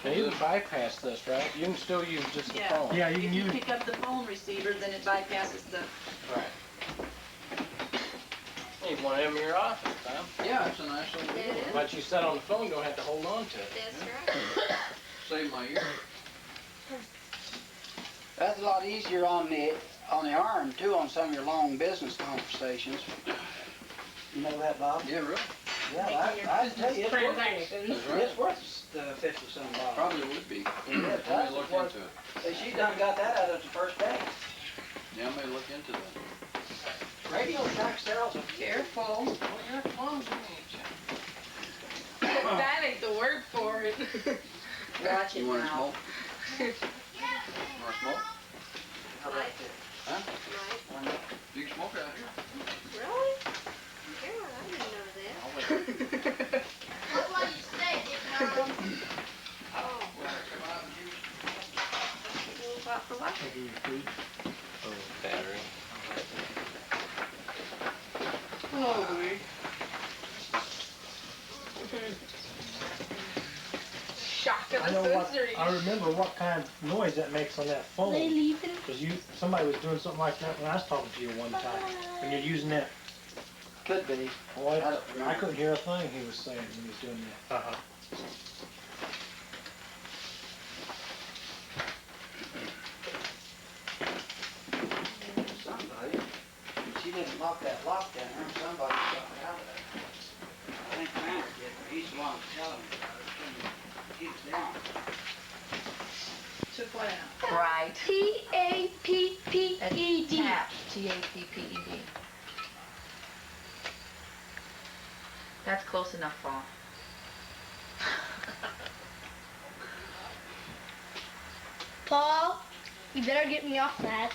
They even bypass this, right? You can still use just the Yeah. phone. Yeah, you can If you use, pick up the phone receiver, then it bypasses the, Right. Need one of them in your office, Tom. Yeah, it's a nice little deal. But you said on the phone, you don't have to hold on to it. That's right. Save my ear. That's a lot easier on the arm too, on some of your long business conversations. You know that, Bob? Yeah, really? Yeah, I tell you, Transactions. That's right. it's worth the 50-some dollars. Probably would be. Yeah, I may that's look worth- into it. Hey, she done got that out of the first day. Yeah, I may look into that. Radio Shack sells them. careful. Oh, you're clumsy, ain't you? That ain't the word for it. Watch it You wanna now. smoke? You wanna smoke? How about this? Huh? Right. You can smoke out here. Really? Yeah, I didn't know that. I'll let you. That's why you stay, Mom. Oh, Come out and use what for what? I'll do your food. Oh, battery. Holy. Shock of I the know what, sensory. I remember what kind of noise that makes on that They phone. leaving? Cause somebody was doing something like that when I was talking to you one time. When you're using that, Could be. boy, I don't I remember. couldn't hear a thing he was saying when he was doing that. Uh-huh. Somebody, she didn't lock that lock down there, and somebody got it out of there. I think Randy did, but he's the one telling me about it. He was down. Took what out? E Right. That's T-A-P-P-E-D. tap, T-A-P-P-E-D. That's close enough, Paul. Paul, you better get me off that.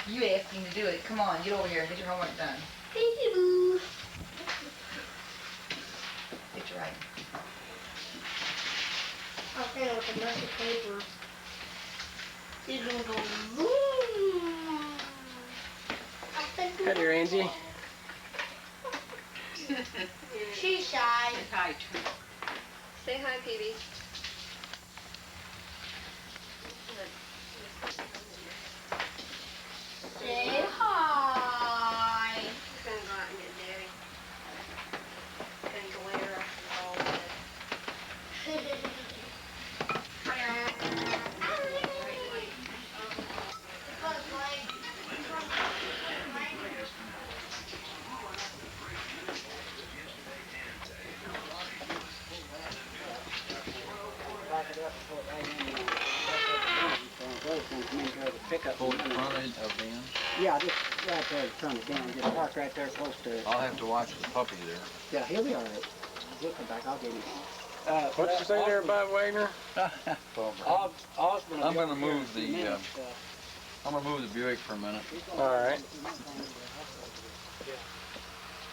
You asked him to do it. Come on, get over here. Get your homework done. Peekaboo. Get your writing. Okay, with the messy paper. It's gonna go zoom. Hi there, Angie. She's shy. Hi, Say hi, Peavy. Say hi. He's gonna go out and get Daddy. And glare up and all that. Back it up and put it right in there. Those things come in here to pick up. Pull the front end of Dan's. Yeah, just right there in front of Dan, just park right there close to it. I'll have to watch the puppy there. Yeah, he'll be all right. He'll come back, I'll get him. What'd you say there about Wagner? Osborne. I'm gonna move the, I'm gonna move the Buick for a minute. All right.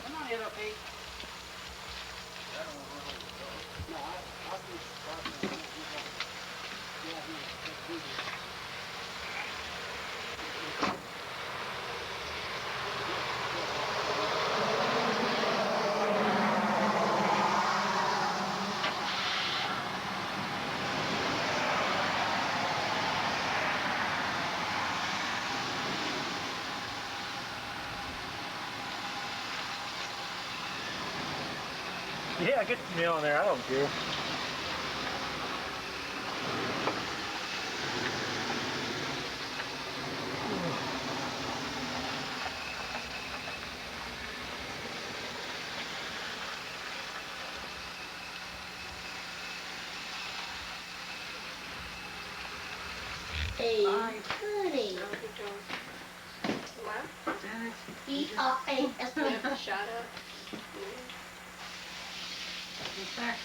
Come on, little Pete. No, I'll do Yeah, get me on there, I don't care. Hey, goody. What? E-R-A-S. Shut up. In fact,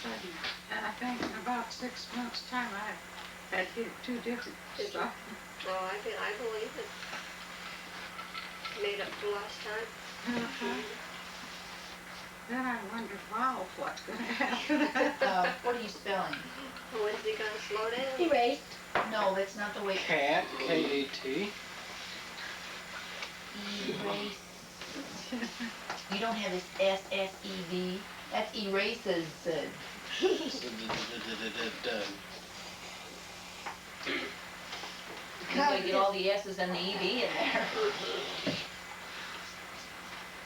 I think in about 6 months' time, I had hit 2 different stuff. Oh, I believe it. Made up for last time. Uh-huh. Then I wondered, wow, what's gonna happen? What are you spelling? When's he gonna slow down? Erased. No, that's not the way. Cat, K-A-T. Erase. You don't have this SSEV. That's erases. You gotta get all the S's and the EV in there.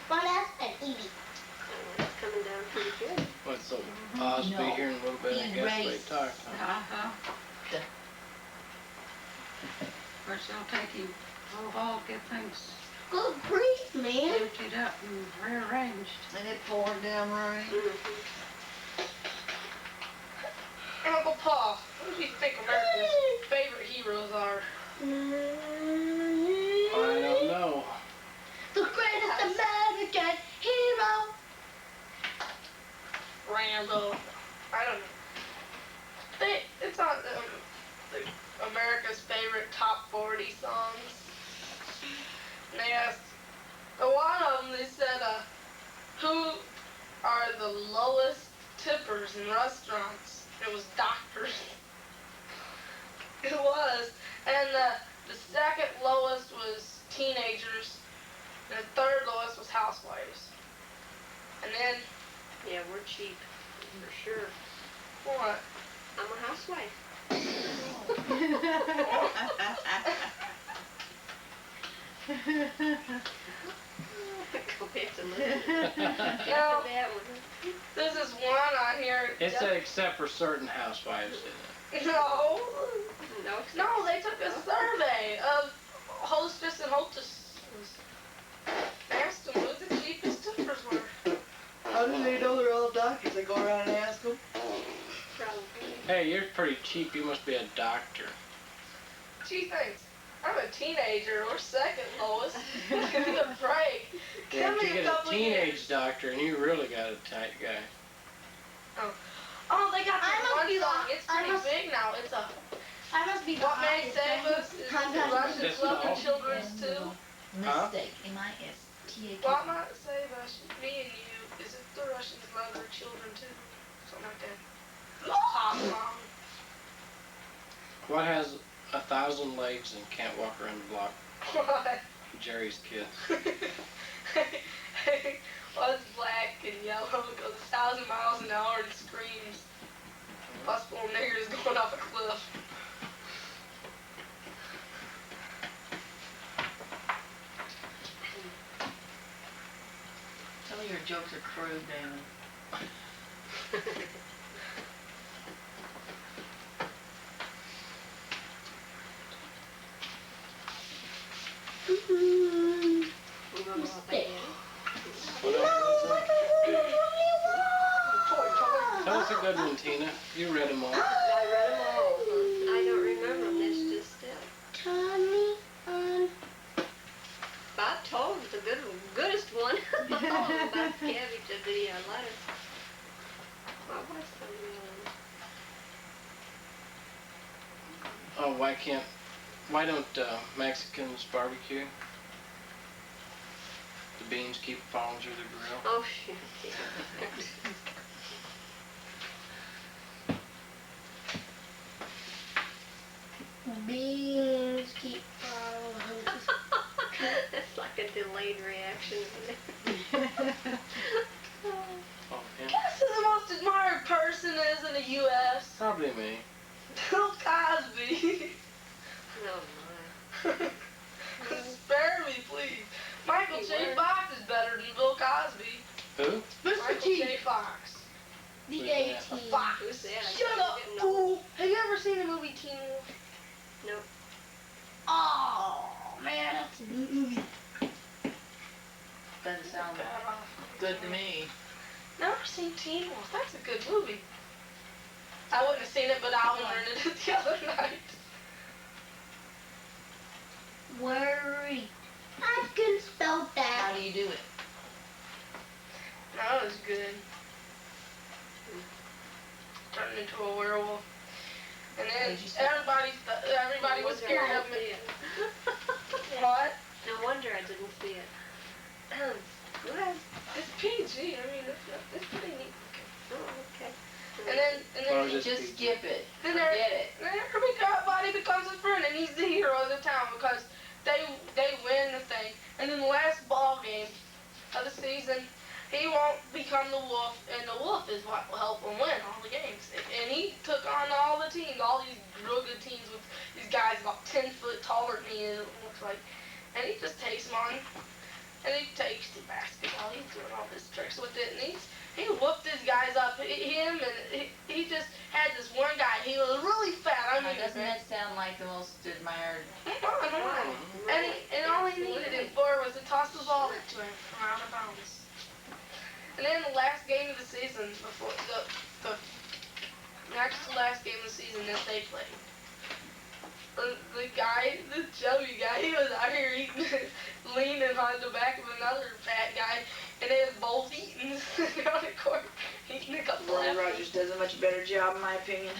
What else an Evie? It's coming down pretty good. What's so Osby No. here in a little bit, I guess they Erase. talked. Huh? Of course, it'll take him a little while to get things Good grief, man. emptied up and rearranged. And it pouring down rain. Uncle Paul, who do you think America's favorite heroes are? I don't know. The greatest American hero. Rambo. I don't know. It's on the America's favorite top 40 songs. And they asked, one of them, they said, who are the lowest tippers in restaurants? It was doctors. It was. And the second lowest was teenagers. And the third lowest was housewives. And then, Yeah, we're cheap, for sure. what? I'm a housewife. Go back to living. Now, That one. this is one on here. It's except for certain housewives, isn't it? No. No, No, they took a survey of hostess and hostesses. Asked them who the cheapest tippers were. How do they know they're all doctors? They go around and ask them. probably. Hey, you're pretty cheap. You must be a doctor. She thinks, I'm a teenager. We're second lowest. Give me a break. Yeah, Give but you me a get a couple teenage years. doctor, and you really got a tight guy. Oh, they got I this must one be song. the- It's I pretty must- big now. It's a I must be the What May highest. Save Us is Contact Russians Just love their all. children's too. Huh? Mistake. M-I-S-T-A-K. What might save us, me and you, is if the Russians love their children too. Something like that. Pop song. What has 1,000 legs and can't walk around the block? What? Jerry's kid. One's black and yellow, goes 1,000 miles an hour and screams. Plus little niggers going off a cliff. Tell me your jokes are crude, Damon. We gonna go up again. Tell us a good one, Tina. You read them all. I read them all. I don't remember them. It's just Tommy on. Bob told the goodest one. About cabbage, the lettuce. What was the Oh, why don't Mexicans barbecue? The beans keep falling through the grill. Oh, shit. Beans keep falling. That's like a delayed reaction. Oh, yeah. Guess who the most admired person is in the U.S.? Probably me. Bill Cosby. Oh, Spare me, please. Michael J. Fox is better than Bill Cosby. Who? Michael J. Fox. The Who's that? 18. Fox. Who's that? I Shut up, didn't know. fool. Have you ever seen the movie Teen Wolf? Nope. Oh, man, that's a good movie. Doesn't sound good to me. Never seen Teen Wolf. That's a good movie. I wouldn't have seen it, but Alan rented it the other night. Worry. I can spell How that. do you do it? That was good. Turned into a werewolf. And then What'd you say? everybody was No scared wonder I of me. didn't see it. What? No wonder I didn't see it. What? It's PG. I mean, it's pretty neat. Oh, okay. And then Well, just Just skip it. then Forget it. everybody becomes his friend, and he's the hero of the town because they win the thing. And then the last ball game, of the season, he won't become the wolf, and the wolf is what will help him win all the games. And he took on all the teams, all these real good teams with these guys about 10 foot taller than he is, it looks like. And he just takes them on. And he takes the basketball. He's doing all his tricks with it, and he whooped his guys up. Him and he just had this one guy. He was really fat. I mean, Doesn't that sound like the most admired? And all he needed him for was to toss the ball to him from out of bounds. And then the last game of the season, before the next to last game of the season that they played, the guy, the chubby guy, he was out here eating, leaning on the back of another fat guy, and they was both eating on the court, eating a couple Roy apples. Rogers does a much better job, in my opinion.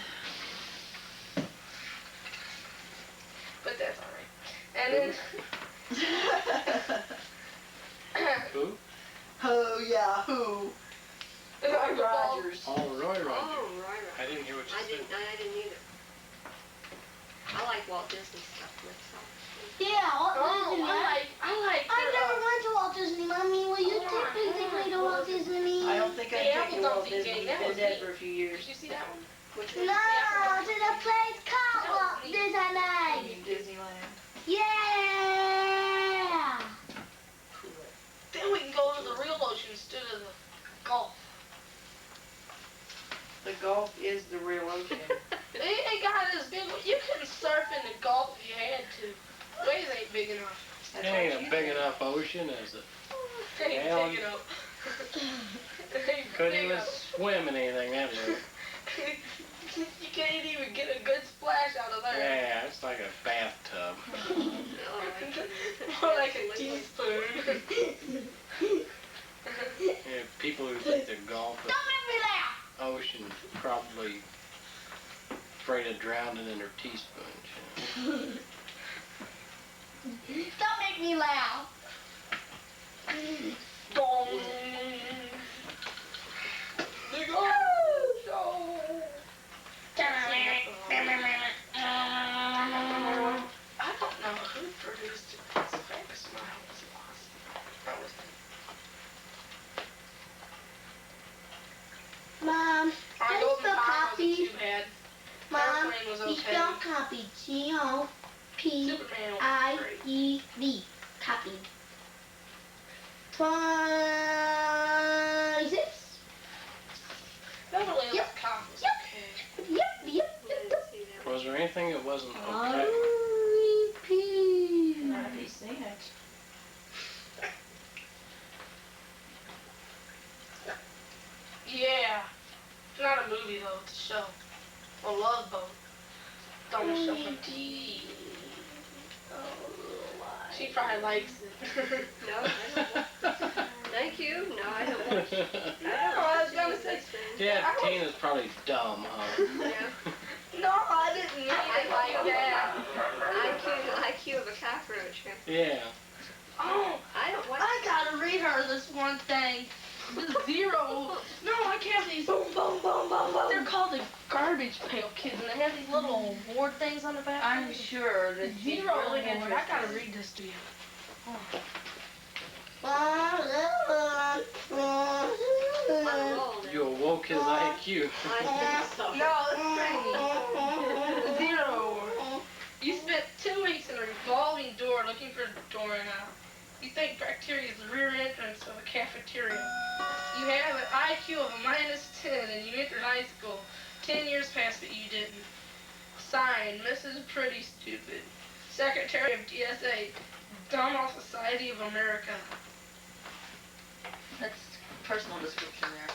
But that's alright. And then, Who? Oh yeah, who? Roy Rogers. Oh, Roy Rogers. Oh, right, I right. didn't hear what you I said. didn't either. I like Walt Disney stuff myself. Yeah, Walt oh, Disney. I like I've never went to Walt Disney, Mommy. Will you take me to Walt Disney? I don't think The I'd take Apple you Walt Dumpling Disney. game, that Been was dead neat. for a few years. Did you see that one? Which No, one? to the place called Walt Disney. Disneyland. Yeah. Then we can go to the real ocean instead of the Gulf. The Gulf is the real ocean. It ain't got as big. You couldn't surf in the Gulf if you had to. Waves ain't big enough. It ain't a big enough ocean, is it? It ain't Well, big enough. It ain't Couldn't big even enough. swim in anything that way. You can't even get a good splash out of there. Yeah, it's like a bathtub. All right. More like a teaspoon. Yeah, people who think the Gulf Don't make me laugh. Ocean probably afraid of drowning in their teaspoons. Don't make me laugh. Dong. The Gulf Show. I don't know who produced it. It's Fake Smile was awesome. That was Mom, Our can you Golden spell Pond copy? wasn't too bad. Mom, Airplane was you okay. spell copy. Superman was great. G-O-P-I-E-V. Copy. 26. Beverly Hills Yep. Cop was Yep. okay. Yep. I didn't see that. Was there anything that wasn't On okay? repeat. Not if you seen it. Yeah. It's not a movie though, it's a show. A Love Boat. Don't show from TV. She probably likes it. No, I don't watch. Thank you. No, I don't watch. I don't I was watch gonna any say- of those things. Yeah, Tina's probably dumb, huh? Yeah. No, I didn't mean it like that. IQ of a cockroach. Huh? Yeah. Oh, I don't watch. I gotta read her this one thing. The zero. No, I can't. These. Boom, boom, boom, boom, boom. They're called the Garbage Pail Kids, and they have these little board things on the back. I'm sure that she's Zero really Lord, interested. I gotta read this to you. I'm old. You awoke his IQ. I think so. No, it's crazy. Zero. You spent 2 weeks in a revolving door looking for a doorknob. You think bacteria is the rear entrance of a cafeteria. You have an IQ of a -10 and you entered high school. 10 years passed, but you didn't. Signed, Mrs. Pretty Stupid. Secretary of DSA, Dumb Society of America. That's personal description there.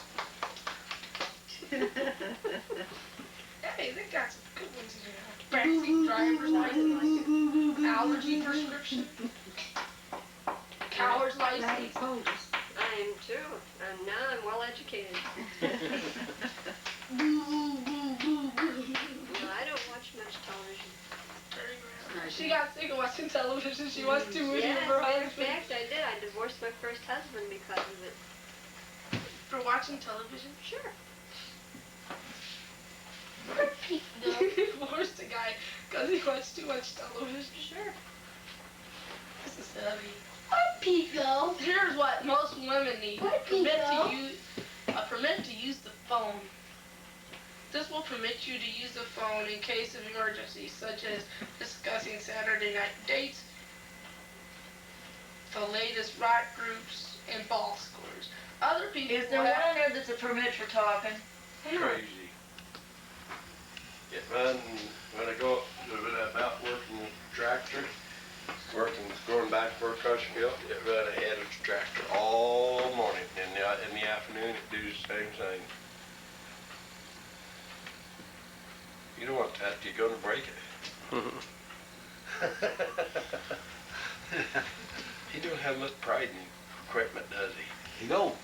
Hey, they got some good ones in there. Backseat driver's license, allergy prescription, coward's license. I am too. And now I'm well educated. No, I don't watch much television. She got sick of watching television. She wants to move Yeah, her as a matter of husband fact, I did. I divorced my first husband because of it. for watching television. Sure. Divorced a guy because he watched too much television. Sure. This is heavy. Pico. Here's what most women need. What, A permit to use the phone. This will permit you to use the phone in case of emergencies, such as discussing Saturday night dates, the latest riot groups, and ball scores. Other people Is there one on there that's a permit for talking? Crazy. Get run when I go up to about working the tractor, going back for Cushville, it run ahead of the tractor all morning. In the afternoon, it do the same thing. You don't want that, you're gonna break it. He don't have much pride in equipment, does he? You don't.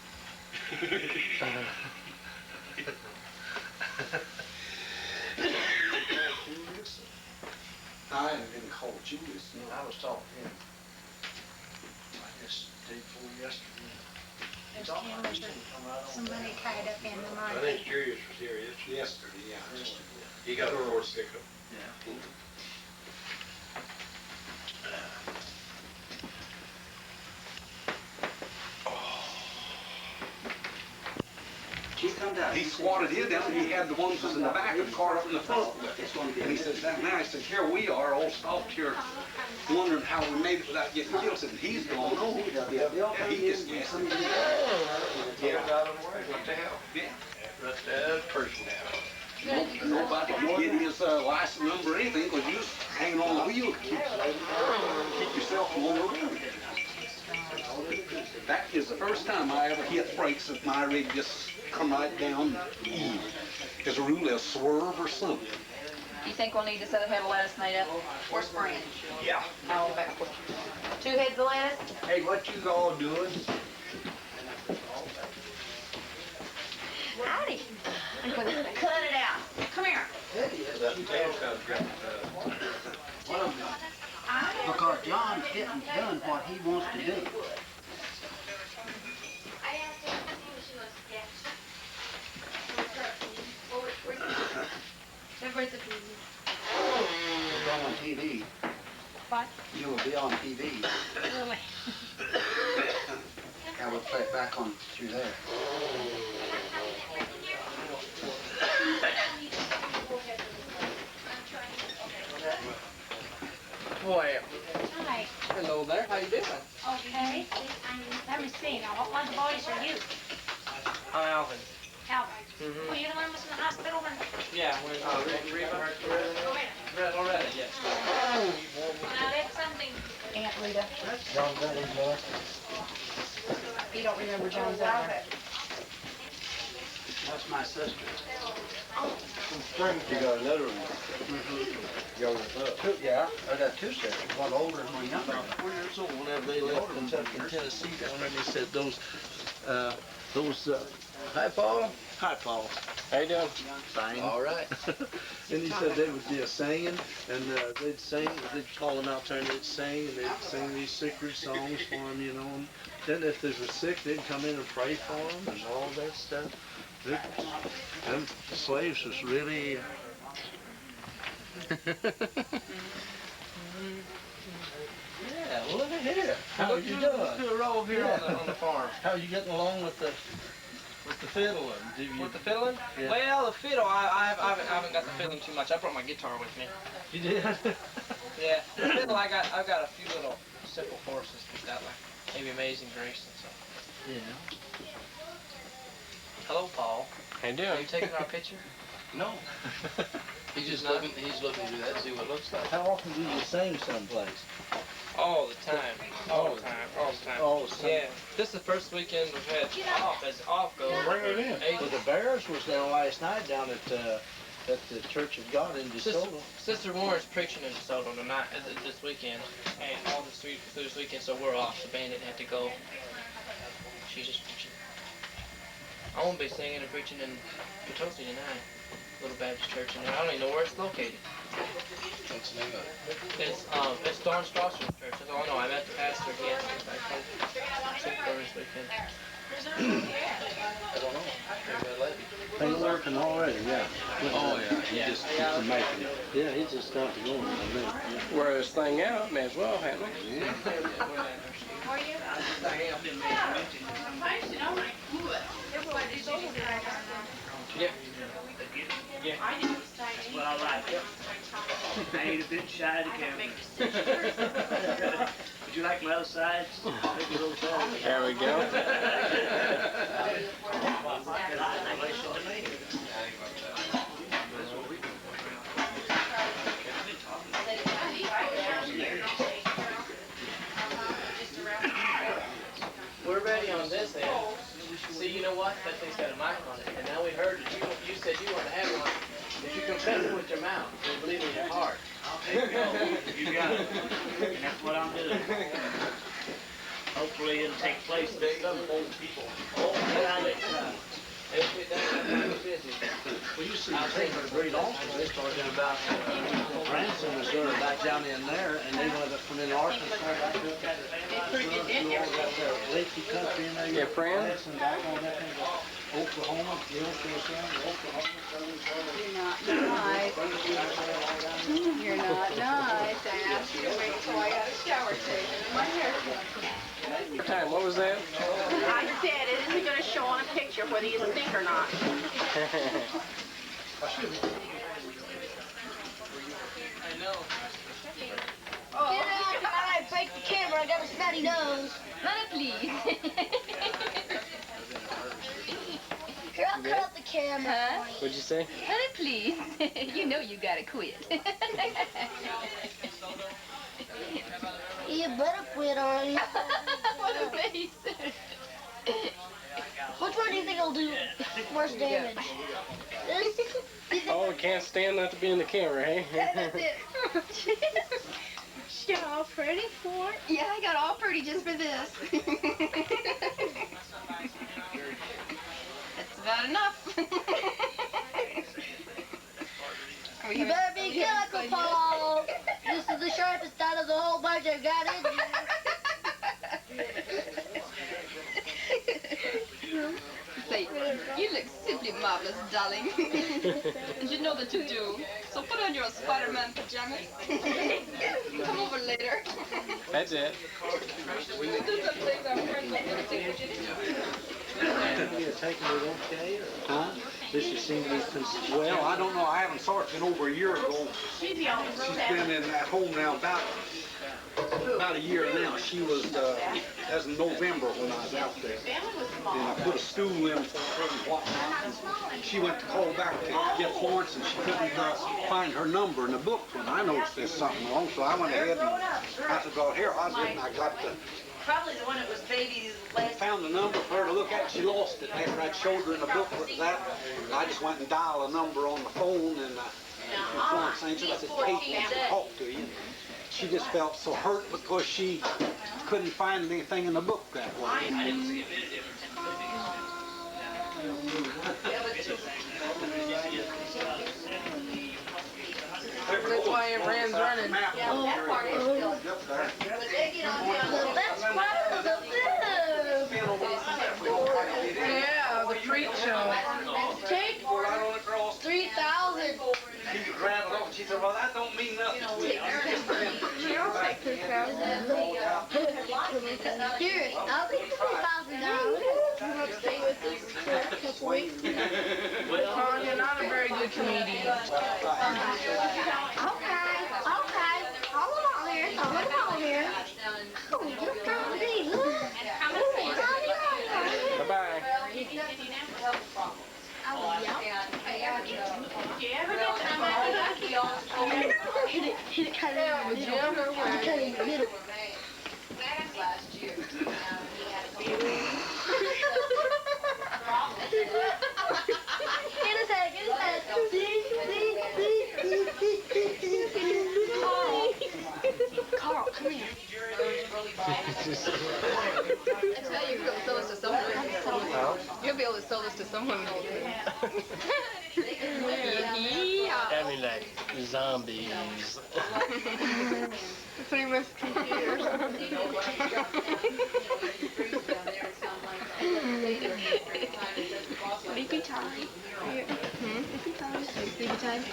I haven't been called Julius. No, I was talking to him. I guess day before yesterday. There's cameras or somebody tied up in the I mud. think Curious was here yesterday. Yesterday, yeah. He got a Ford pickup. Yeah. He squatted his down, and he had the ones that's in the back and the car up in the front. And he says, now I said, here we are, all stopped here, wondering how we made it without getting killed. I said, he's gone home. Yeah, he just, yeah. Get out of the way, what the hell? Yeah. That's that person now. Nobody could get his license number or anything, because you was hanging on the wheel to keep yourself from on the road. That is the first time I ever hit brakes if my rig just come right down even. As a rule, they'll swerve or something. You think we'll need this other head of lettuce made up or spring? Yeah. Oh, back. 2 heads of lettuce? Hey, what you all doing? Howdy. Cut it out. Come here. That tail comes Because John's getting done what he wants to do. You'll be on TV. What? You will be on TV. Really? I will play it back on through there. Boy, Hi. hello there, how you doing? Okay. Let me see now. What one of the boys are you? Hi, Alvin. Alvin. Mm-hmm. Oh, you the one who was in the hospital when? Yeah, when, Reba? Loretta, yes. Now that's something. Aunt Rita. John's got his boy. You don't remember John's out there. That's my sister. You got another one. Younger than us. Yeah, I got 2 sisters, one older and one younger. 4 years old, whenever they left Kentucky and Tennessee down there, they said those, hi Paul. Hi Paul. How you doing? Fine. All right. And he said they would be singing, and they'd sing, they'd call them out there and they'd sing, and they'd sing these sacred songs for them, you know. And then if they were sick, they'd come in and pray for them and all that stuff. Them slaves was really... Yeah, well, look at here. How you doing? Let's do a roll here on the farm. How you getting along with the fiddle? With the fiddling? Yeah. Well, the fiddle, I haven't got the fiddling too much. I brought my guitar with me. You did? Yeah, the fiddle, I've got a few little simple courses that like maybe Amazing Grace and so. Yeah. Hello, Paul. How you doing? Are you taking our picture? No. He's looking to do that, see what it looks like. How often do you sing someplace? All the time. All the time. All the time. Yeah. This is the first weekend we've had off as off goes. Bring it in. Well, the Bears was down last night down at the Church of God in DeSoto. Sister Warren's preaching in DeSoto tonight, this weekend, and all this weekend, so we're off. The band didn't have to go. She's just preaching. I won't be singing and preaching in Potosi tonight. Little Baptist church in there. I don't even know where it's located. What's the name of it? It's Dawn Strasser Church. That's all I know. I met the pastor again. I think this weekend. I don't know. Maybe that lady. They working already, yeah. Oh, yeah. He just keeps making it. Yeah, he just started going. Wear this thing out, may as well, haven't we? Yeah. for you? Yep. Yeah. Well, I like it. I ain't a bit shy to camera. Would you like my other sides? Maybe a little better. There we go. We're ready on this end. See, you know what? That thing's got a mic on it. And now we heard that you said you want to have one. If you confess it with your mouth, you believe in your heart. There you go. You got it. And that's what I'm doing. Hopefully it'll take place with some old people. It'll be done. We're busy. Well, you see, they were great also. They started about Branson, Missouri, back down in there, and they went up from in Arkansas back up. Leafy country in there. Yeah, Fran? And back on that thing, Oklahoma, Oklahoma. You're not nice. You're not nice. I asked you to wait until I got a shower taken and my hair cut. Time, what was that? I said it isn't gonna show on a picture whether you stink or not. I know. Oh, get out! I faked the camera. I got a snotty nose. Honey, please. Here, I'll cut out the camera. Huh? What'd you say? Honey, please. You know you gotta quit. You better quit already. What a face. Which one do you think will do worse damage? This? Oh, we can't stand not to be in the camera, hey? That's it. You're all pretty for it. Yeah, I got all pretty just for this. That's about enough. You better be careful, Paul. This is the sharpest out of the whole bunch I got in here. Say, you look simply marvelous, darling. And you know that you do. So put on your Spider-Man pajamas. Come over later. That's it. We can do some things our friends are going to take with you. You're taking it okay, or? Huh? This is seem to be, Well, I don't know. I haven't saw it in over a year ago. She's been in that home now about a year now. She was, as in November when I was out there. And I put a stool in for her and whatnot. And she went to call back to get Florence and she couldn't find her number in the book. And I noticed there's something wrong, so I went ahead and I said, well, here, I said, and I got the... Probably the one that was baby's last. Found the number for her to look at. She lost it after I'd showed her in the book where it was at. And I just went and dialed a number on the phone and Florence answered. I said, Kate wants to talk to you. She just felt so hurt because she couldn't find anything in the book that way. I didn't see a bit of difference That's why Fran's running. The best part of the Yeah, the freak show. Take 3,000. She grabbed it off and she said, well, that don't mean nothing to me. Here, I'll take $3,000. You want to stay with us for a couple weeks? Oh, you're not a very good comedian. Okay. Hold on here. Oh, you're trying to be. Look. Bye-bye. Hit it kind of in the middle. Last year. Get his head. Carl, come here. I tell you, you're going to sell this to someone. You'll be able to sell this to someone. I mean, like, zombies. Three Musketeers. Sleepy time. Sleepy time. Sleepy time?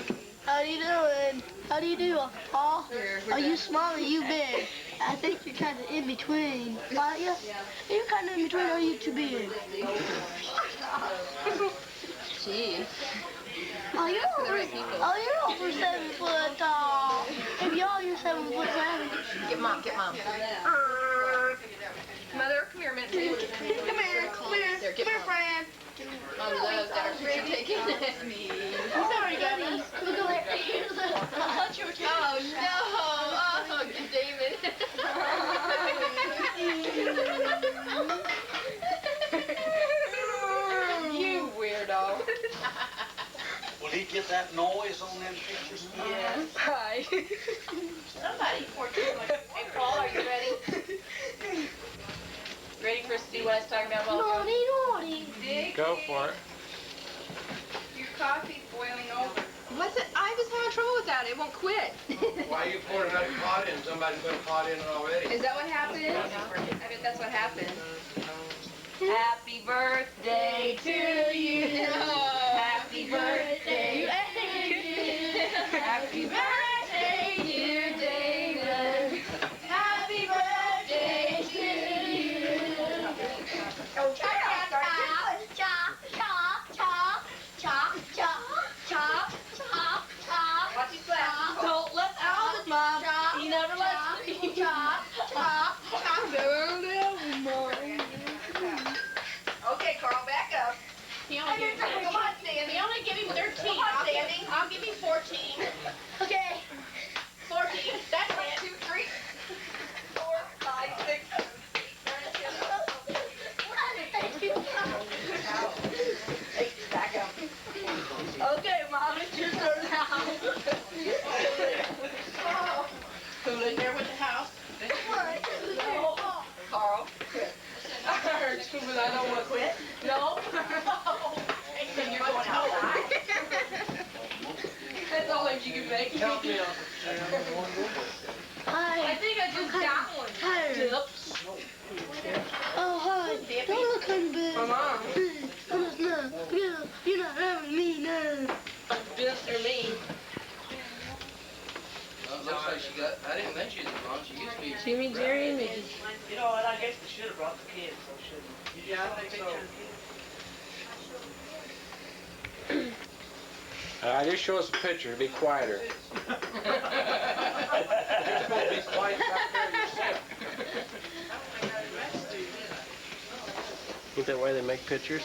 How you doing? How do you do, Uncle Paul? Are you small or you big? I think you're kind of in between, aren't you? You're kind of in between, or are you too big? Gee. Oh, you're over 7 foot tall. If you're 7 foot 7. Get mom. Mother, come here a minute. Come here, friend. Mom loves our picture taking. I'm sorry, Daddy. Look over here. I thought you were taking Oh, no. Oh, David. You weirdo. Will he get that noise on them pictures? Yes. Hi. Somebody, 14. Hey, Paul, are you ready? Ready for see what I was talking about? Naughty. Dig Go for it. Your coffee's boiling over. What's it? I was having trouble with that. It won't quit. Why are you pouring another pot in? Somebody put a pot in it already. Is that what happened? I bet that's what happened. Happy birthday to you. Happy birthday to you. Happy birthday, dear David. Happy birthday to you. Oh, watch his glasses. Don't let out of Mom. He never lets me. Okay, Carl, back up. Come on, Sandy. He only give me 13. Come on, Sandy. I'll give you 14. Okay. 14. That's it. 1, 2, 3, 4, 5, 6, 7, 8, 9, 10. Back up. Okay, Mom, it's your turn now. Who in there with the house? No. Carl. I heard you, but I don't want to quit. No. And you're going outside. That's all you can make. Help me out. Hi. I think I just got one. Tired. Oh, hi. Don't look at me. Mom. No. You're not having me now. Just for me. Looks like she got, I didn't think she was wrong. She used to be. Jimmy, Jerry, and me. You know what, I guess we should have brought the kids, so shouldn't we? Yeah, I think so. Just show us a picture. Be quieter. You're supposed to be quiet back there yourself. Ain't that why they make pictures?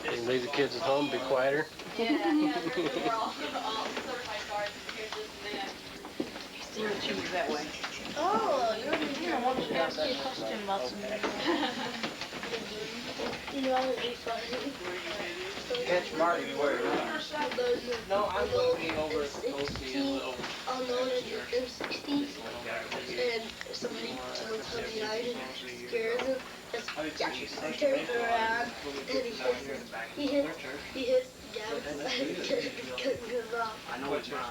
They leave the kids at home, be quieter. Yeah. We're all certified guards and here's this and that. Steer the cheese that way. Oh, you're here. I wanted to ask you a question about something. You know, I would be funny. Catch Marty where you're at. No, I'm looking over at the I'll know that you're M60, and someone told me I didn't scare them. He turned around and he hit the gas and couldn't get it off. I know it's mine.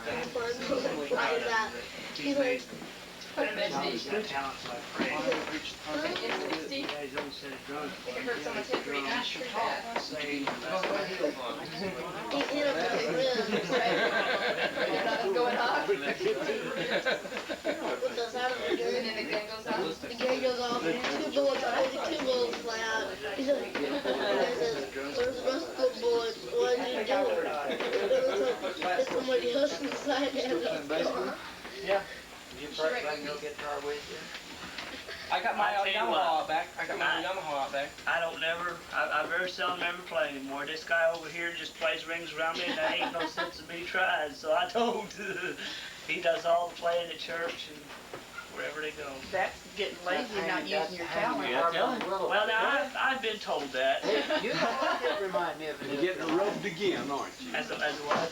Like that. He's like, Put him in He's got talent like Fred. M60. You guys don't set a drug for It hurts someone's head pretty bad. Say, he hit him with the ribs. Going off. With the sound of the gun. And then the gun goes off. The gun goes off and two bullets fly out. He's like, where's the rest of the bullets? What did you do? There's somebody else inside there. yeah. You first I can go get car with you. I got my Yamaha back. Yamaha back. I don't never, I very seldom ever play anymore. This guy over here just plays rings around me and there ain't no sense of me trying. So I don't. He does all the playing at church and wherever they go. That's getting lazy, not using your talent. Well, now I've been told that. You know what that remind me of? You're getting rubbed again, aren't you? As what?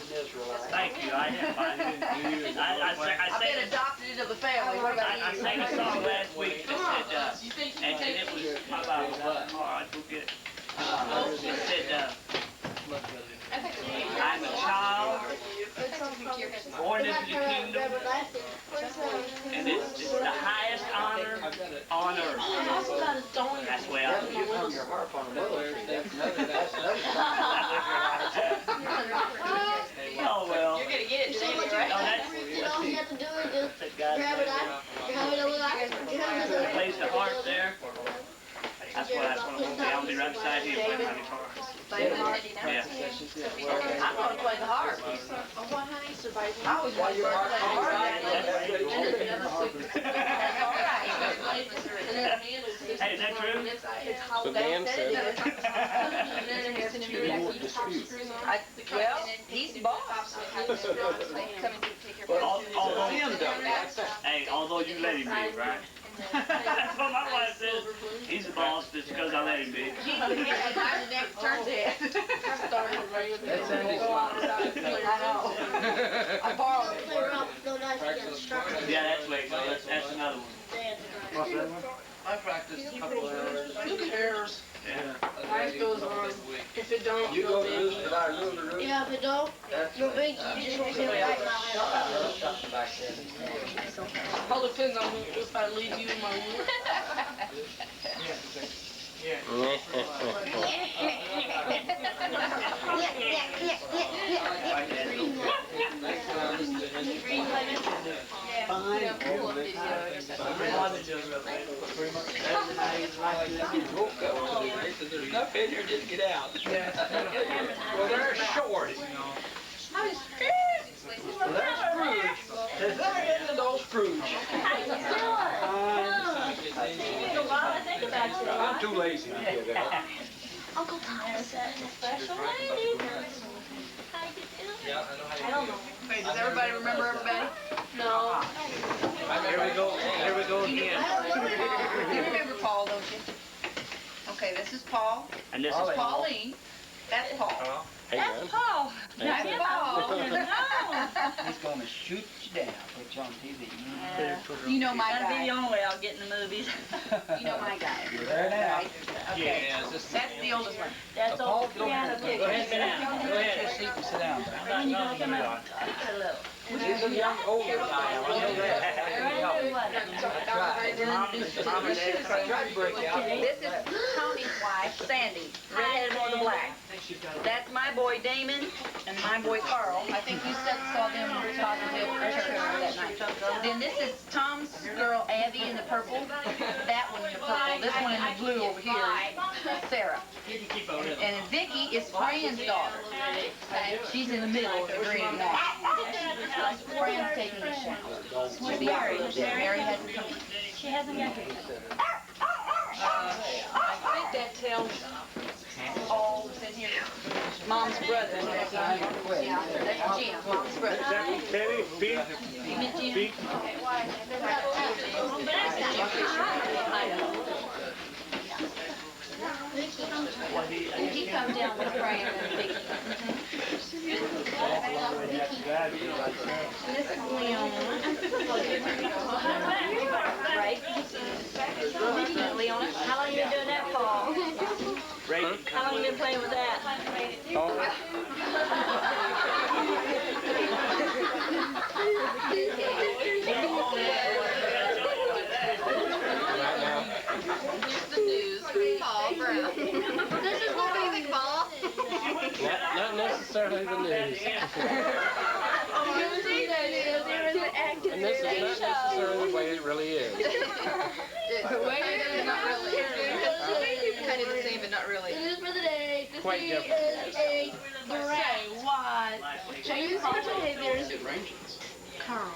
Thank you. I am. I've been adopted into the family. What about you? I sang a song last week that said, and it was about, alright, go get it. It said, I'm a child born into the kingdom, and it's just the highest honor on earth. That's the way I feel. You hung your harp on the Oh, well. You're gonna get the heart there. That's what I'm gonna be. I'll be right beside him playing my guitar. Play the harp? Yeah. I'm gonna play the harp. Oh, what, honey? I always wanted to play the harp. That's all right. Hey, is that true? So Dan said. Well, he's the boss. Hey, although you let him be, right? That's what my wife says. He's the boss just because I let him be. That's Sandy's one. I know. I borrowed it. Yeah, that's wait, no, that's another one. What's that one? I practice a couple hours. Who cares? Yeah. Life goes on. If it don't, You go go to big. lose, but I lose the room. Yeah, if it don't, no big, you just won't feel right now. All depends on if I leave you in my room. There's enough in here just get out. Well, they're short, you know. Well, there's Scrooge. There's nothing into those Scrooge. I'm too lazy to get out. Uncle Thomas said a special lady. How you doing? I don't know. Wait, does everybody remember everybody? No. Here we go again. You remember Paul, don't you? Okay, this is Paul. And this This is is Pauline. That's Paul. That's Paul. That's Paul. He's gonna shoot you down, put you on TV. You know my That'll be the guy. only way I'll get in the movies. You know my guy. You're there now. Right? Okay. That's the oldest one. That's all piano Go ahead, sit down. Go ahead. Sit down. When you gonna come up? He's a young, older guy, I know that. I tried to break out. This is Tony's wife, Sandy, redheaded more than black. That's my boy Damon and my boy Carl. I think you saw them talking to church that night. Then this is Tom's girl, Abby, in the purple. That one in the purple. This one in the blue over here is Sarah. And Vicky is Fran's daughter. She's in the middle of the green and white. Fran's taking a shower. She's married. Mary hasn't come in. She hasn't got here. I think that tells all that's in here. Mom's brother. Yeah, that's Jim, mom's brother. Teddy, Pete, You met Jim? Pete. Okay, why? He comes down with Fran and Vicky. This is Leona. Right? Leona. How long you been doing that, Paul? How long you been playing with that? Here's the news. Paul Brown. This is what we think, Paul. Not necessarily the news. And this is not necessarily the way it really is. The way it is not really. Kind of the same, but not really. This is for the day. This Quite is different. a Say what? Chinese behaviors. Carl.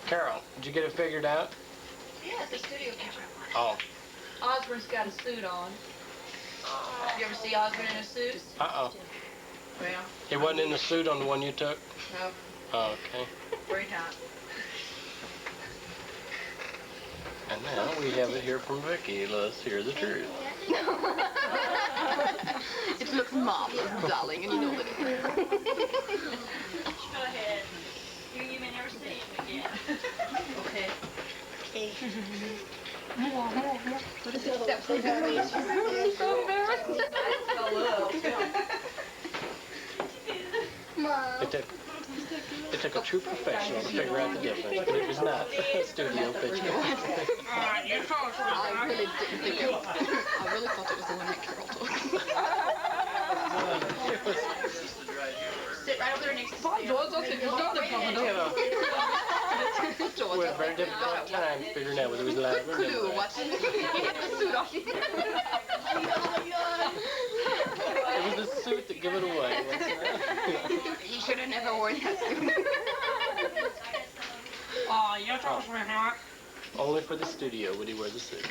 Carol, did you get it figured out? Yeah, it's a studio camera. Oh, Osborne's got a suit on. You ever see Osborne in a suit? uh-oh. Well, It wasn't in the suit on the one you took? no, Oh, okay. very hot. And now we have it here from Vicky. Let's hear the truth. It looks marvelous, darling, and you know that. Go ahead. You may never see him again. Okay. So embarrassed. Mom. It took a true professional to figure out the difference, but it was not a studio picture. I really didn't think it was. I really thought it was the one that Carol took. Sit right over there next to Boy, George, I think your daughter coming up. We had a very difficult time figuring out whether it was live or Clue, not. watching. Get the suit off. It was the suit that gave it away. You should have never worn that suit. Oh, your toes were hot. Only for the studio would he wear the suit.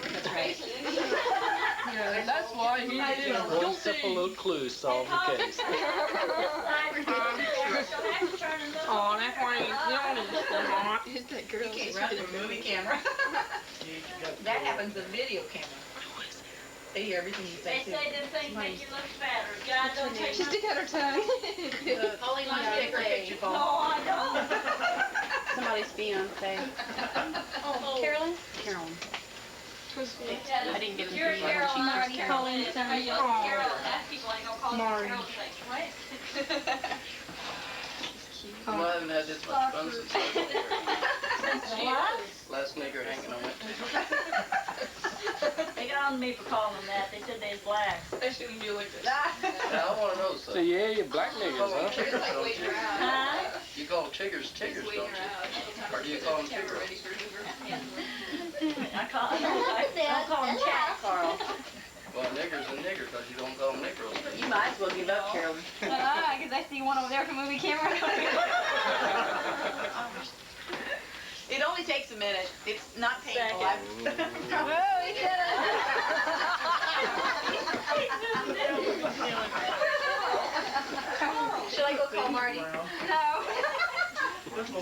Yeah, that's why he did. One simple little clue solved the case. Oh, that's why he's yawning so hot. Is that girl? You can't run the movie camera. That happens with video camera. They hear everything you say too. They say them things make you look fatter. God don't take She stick out her tongue. Holly wants to take her picture, No, Paul. I don't. Somebody's fiance. Oh, Carolyn? Carolyn. I didn't get the You're video. Carol. She was Marty Carol. Collins. Carol. That's people ain't gonna call you Marty. Carol things, right? Well, I haven't had this much fun since I was there. What? Last nigger hanging I went to. They got on me for calling them that. They said they was black. They shouldn't be like this. Yeah, I want to know So something. yeah, you black niggas, huh? Huh? You call Tiggers Tiggers, don't you? Or do you call them Tiggers? I don't call them chat, Carl. Well, nigger's a nigger because you don't call them Negroes. You might as well give up, Carolyn. Because I see one over there with a movie camera. It only takes a minute. It's not painful. Whoa, he did it. Should I go call Marty? No.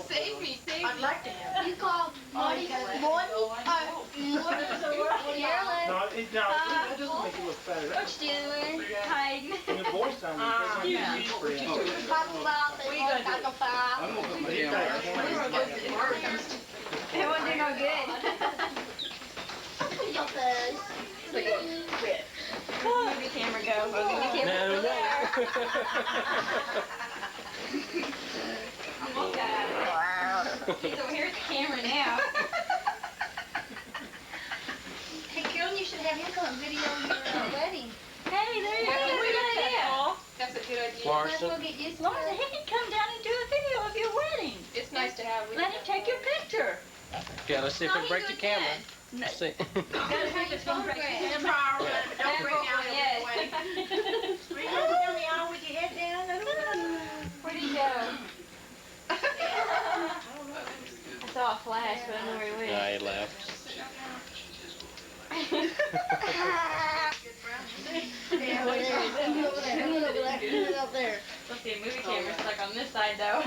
Save me, save me. I'd like to have. You call Marty Carolyn. No, it doesn't make you look fatter. What you doing? Hiding. And your voice sounds like Yeah. it's pretty Talk about What are you gonna do? talk about. I'm gonna put my camera It won't do no good. Your face. Movie camera go. Movie camera go He's over here at the camera now. Hey, Carolyn, you should have him come video your wedding. Hey, there you go. Yeah, Good idea. That's a good idea. Might as well get used to Lord, it. he can come down and do a video of your wedding. It's nice to have. Let him take your picture. Yeah, let's see if we can break the camera. Let's see. Gotta see if it's gonna break the camera. Don't bring out Yes. the wedding. Bring him down the aisle with your head down. Where'd he go? I saw a flash, but I don't know where he went. Yeah, he left. Up there. Let's see, movie camera's stuck on this side though.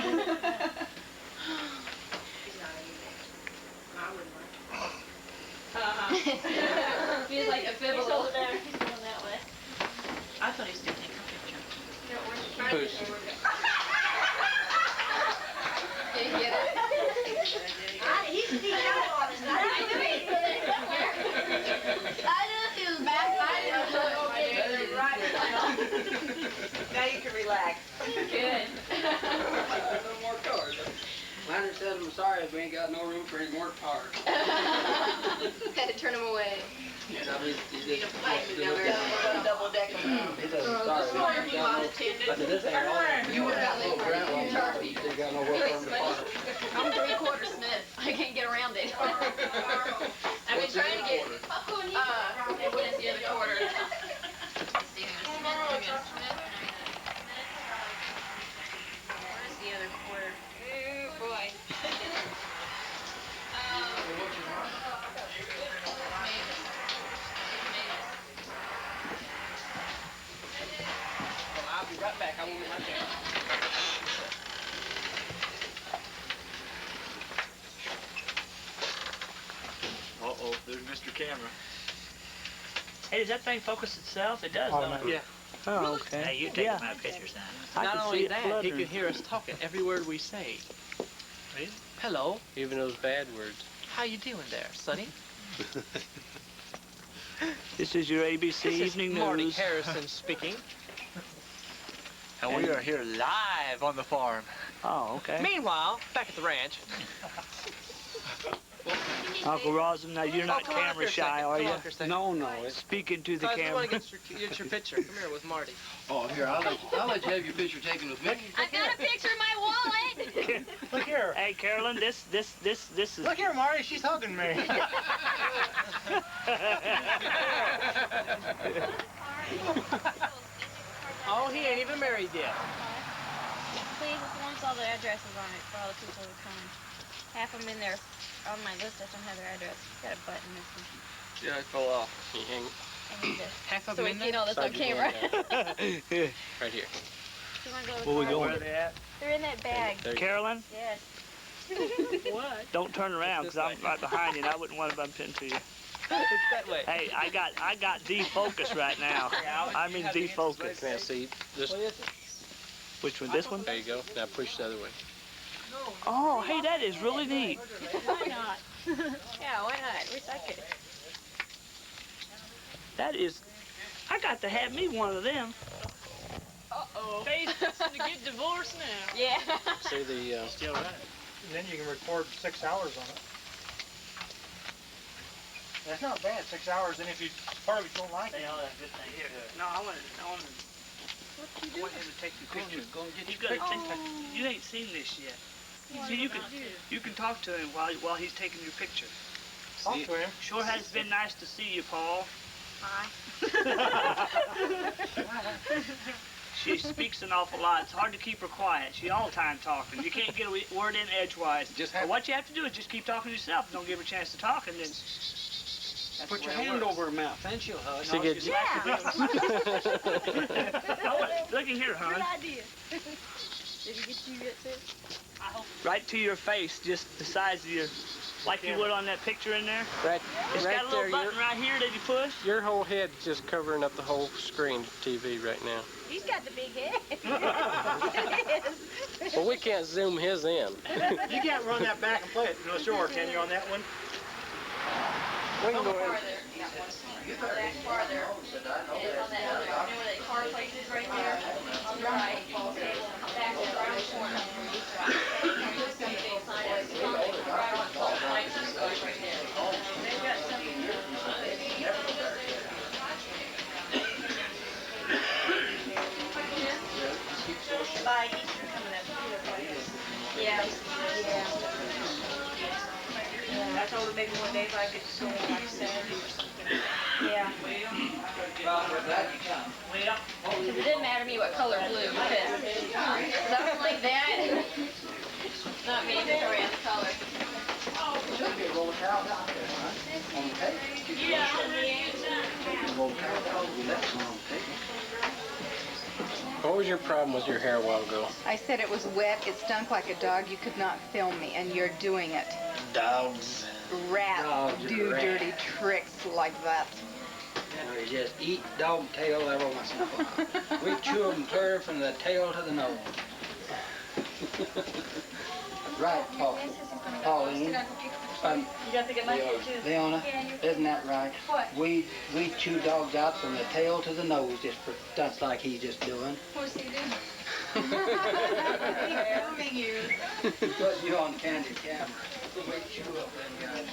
Feels like a He's fibble. over there. He's going that way. I thought he was gonna take her picture. Push. Did you get it? He should be out on it. I knew he was back. Now you can relax. Good. more cars. Leonard says, I'm sorry, we ain't got no room for any more cars. Had to turn him away. You know, he's Need a fight down there. Double decker. he says, sorry, we ain't got no. I said, this ain't all. You would have No ground on top of it. They got nowhere for them to park. I'm 3/4 Smith. I can't get around it. I've been trying to get. What's the other quarter? Where's the other quarter? Oh boy. I'll be right back. I won't get my camera. Uh-oh, there's Mr. Camera. Hey, does that thing focus itself? It does, Oh, don't no. it? Oh, okay. Hey, you taking my pictures now. Not only that, he can hear us talking every word we say. Really? Hello, Even those bad words. how you doing there, Sonny? This is your ABC This Evening is Marty News. Harrison speaking. And We are here live on the farm. Oh, okay. Meanwhile, back at the ranch. Uncle Rosam, now you're not come on up camera here a shy, second. are Come you? on up here a second. No, no, it's, Speaking to the I want camera. to get your picture. Come here with Marty. Oh, here, I'll let you have your picture taken with me. I've got a picture in my wallet. Look here. Hey, Carolyn, this is. Look here, Marty. She's hugging me. Oh, he ain't even married yet. Please, this one's all the addresses on it for all the people who come. Half of them in there on my list. I don't have their address. Got a button missing. Yeah, I fell off. I need to. Half of So them we in get there? all this on camera. Right here. Do you want to go to the Where we car? going? Where are they at? They're in that bag. Carolyn, Yes. What? don't turn around because I'm right behind you and I wouldn't want to bump into you. It's that way. Hey, I got defocus right now. I'm in defocus. Can I see this? Which one? This one? There you go. Now push the other way. Oh, hey, that is really neat. Why not? Yeah, why not? Recycle it. That is. I got to have me one of them. Uh-oh. Faye's fixing to get divorced now. Yeah. See the, Still right. And then you can record 6 hours on it. That's not bad, 6 hours, and if you part of it don't like it. No, I want him to take the picture. You gotta take. You ain't seen this yet. See, you can talk to him while he's taking your picture. Talk to him. Sure has been nice to see you, Paul. Hi. She speaks an awful lot. It's hard to keep her quiet. She all the time talking. You can't get a word in edgewise. What you have to do is just keep talking to yourself. Don't give her a chance to talk, and then. put your hand over her mouth, then she'll hug. She gets. Look at here, hon. Good idea. Did he get you yet, too? Right to your face, just the size of your, like you would on that picture in there. Right, It's right got a little there. button right here that you push. Your whole head's just covering up the whole screen TV right now. He's got the big head. Well, we can't zoom his in. You can't run that back and play it no shore, can you, on that one? We can go ahead. Back farther. And on that other, you know where that car place is right there? On the right. Back to the round corner. There's some big sign that's coming right on the right there. They've got something. By Easter coming up. Yeah. I told her maybe one day if I could go like Saturday or something. Yeah. Because it didn't matter to me what color blue, because something like that, not me, just around the color. Should be a roll towel down there, huh? On the table. Yeah. Roll towel down, you left one on the table. What was your problem with your hair a while ago? I said it was wet, it stunk like a dog, you could not film me, and you're doing it. Dogs. Rats Dogs are do rats. dirty tricks like that. We just eat dog tail every once in a while. We chew them clear from the tail to the nose. Right, Pauline. You got to get my hair too. Leona, isn't that right? What? We chew dogs out from the tail to the nose, just like he's just doing. What's he doing? Filming you. Put you on candid camera. We chew up them guys.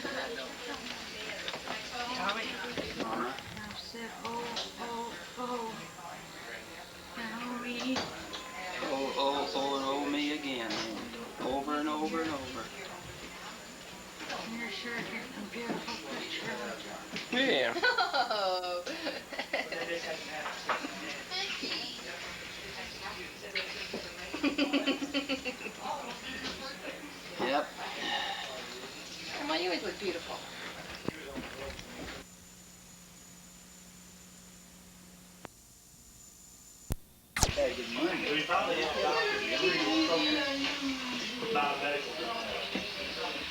Tommy. Mama. I said, oh, Naomi. Oh, me again. Over and over and over. You're sure getting a beautiful picture. Yeah. Oh. Yep. Come on, you always look beautiful.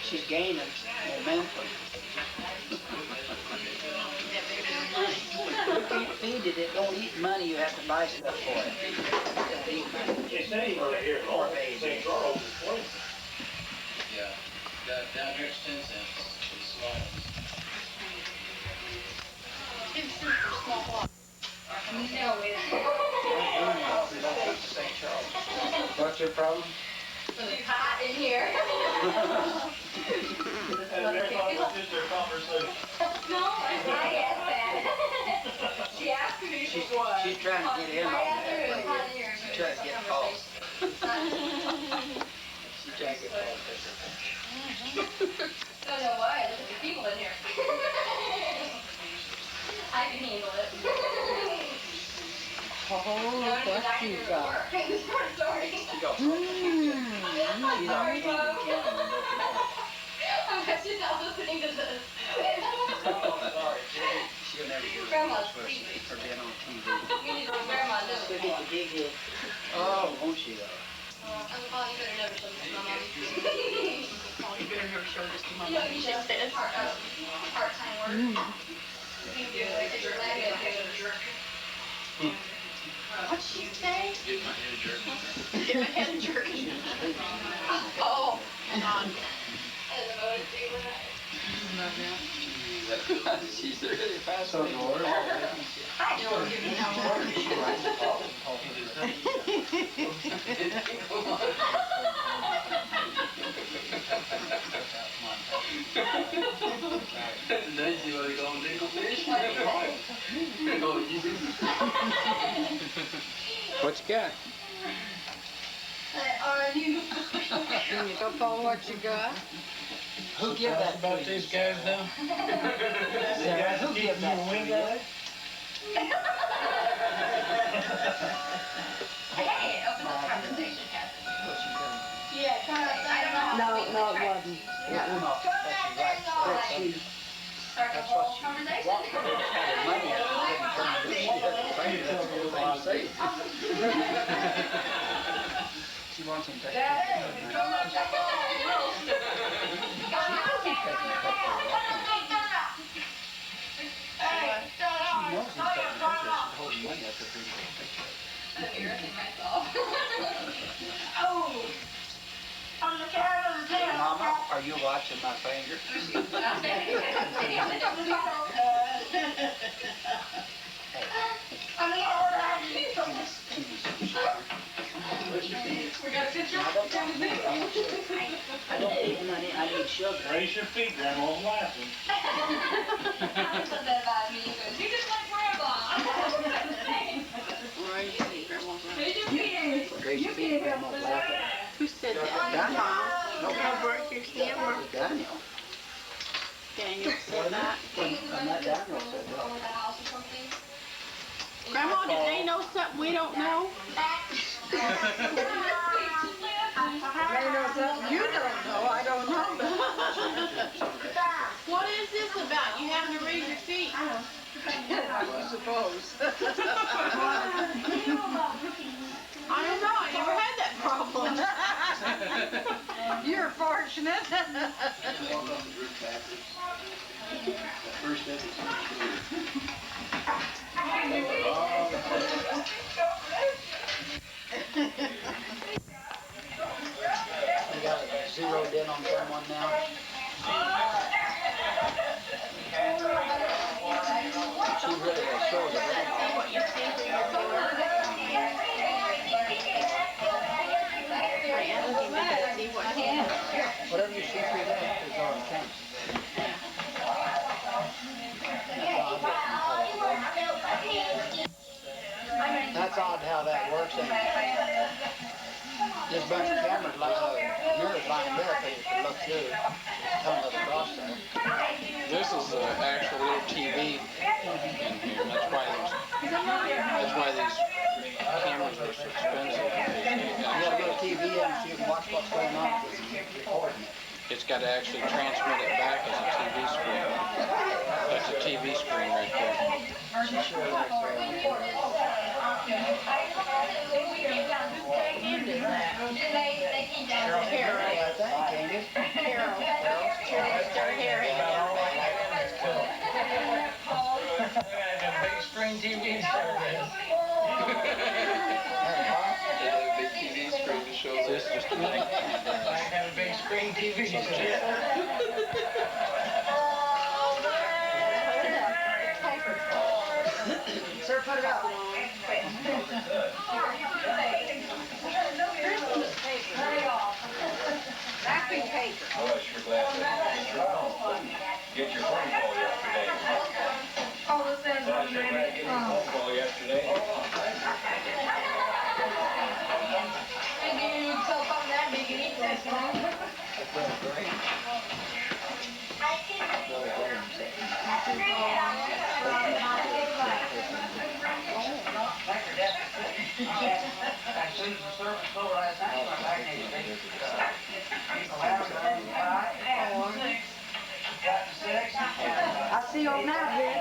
She's gaining momentum. You feed it, it don't eat money, you have to buy stuff for it. It don't eat money. Poor baby. Yeah. Down here it's 10 cents. It's small. It's super small. No, What's your problem? it's hot in here. Just their conversation. No, I asked that. She asked me if it was. She's trying to get in on that. She's trying to get Paul. She's trying to get Paul. Don't know why, look at the people in here. I can handle it. Oh, look what you got. Sorry. She's all sorry, Bob. I bet you're not listening to this. She'll never get Grandma's for being on TV. You need to know Grandma She'll knows. get the big hit. Oh, won't she though? Oh, you better never show this to my mom. Oh, you better never show this to my mom. You know, you should say it's part-time work. You do it, it's your leg and what'd she say? Get my head jerked. Get my head jerked. Oh, hang on. She's really fast. So I don't give you no word. Then she was going to go fish. What you got? Are you? Can you go for what you got? Who give that About these guys now? Sarah, who give that to you? Hey, open up conversation, Kathy. Yeah, No, it wasn't. Yeah, no, that's right. That's she. Start the whole conversation. Money out of it, couldn't turn it. She wants him to take Mama, are you watching my finger? We got a picture? I don't need money, I need sugar. Raise your feet, Grandma's laughing. I said that about me, because you just like Grandma. Raise your feet, Grandma's laughing. Who said that? Daniel. No, Don't break your camera. Daniel. Daniel said that. And that Daniel said that. Grandma, did they know something we don't know? They know something you don't know. I don't know. What is this about? You having to raise your feet? I suppose. I don't know. I never had that problem. You're fortunate. First episode. We got it zeroed in on someone now. She really will show the grandma. Whatever you see through that is on camera. That's odd how that works. There's a bunch of cameras mirrors lined up that you can look through. Come across there. This is an actual little TV in here. That's why these cameras are so expensive. You got a little TV in so you can watch what's going on with recording it. It's got to actually transmit it back as a TV screen. That's a TV screen right there. Big screen TV service. Big TV screen to show This just a minute. I have a big screen TV service. Sir, put it up. Wrapping paper. Oh, it's your glass. phone call yesterday. Oh, was that So I said, "Well, I get a phone call yesterday." Maybe you would tell something that big and eat that long. I see you now, here.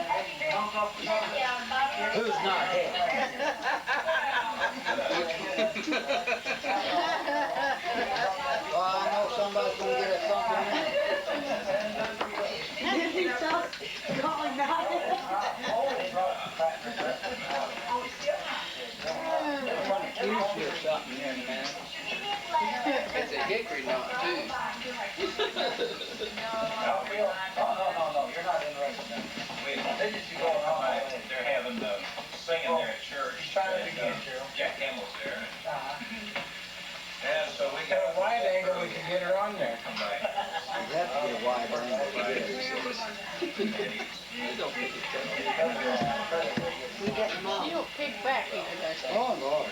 Who's not here? Well, I know somebody's gonna get us something in. Calling now. Accuse you or something here in a minute. It's a hickory knot too. No, you're not interested in that. Wait, they're having the singing there at church. Jack Campbell's there. And so we got a wide angle, we can get her on there. Come back. You have to get a wide angle. We get them all. You don't pick back either, does she? Oh, Lord.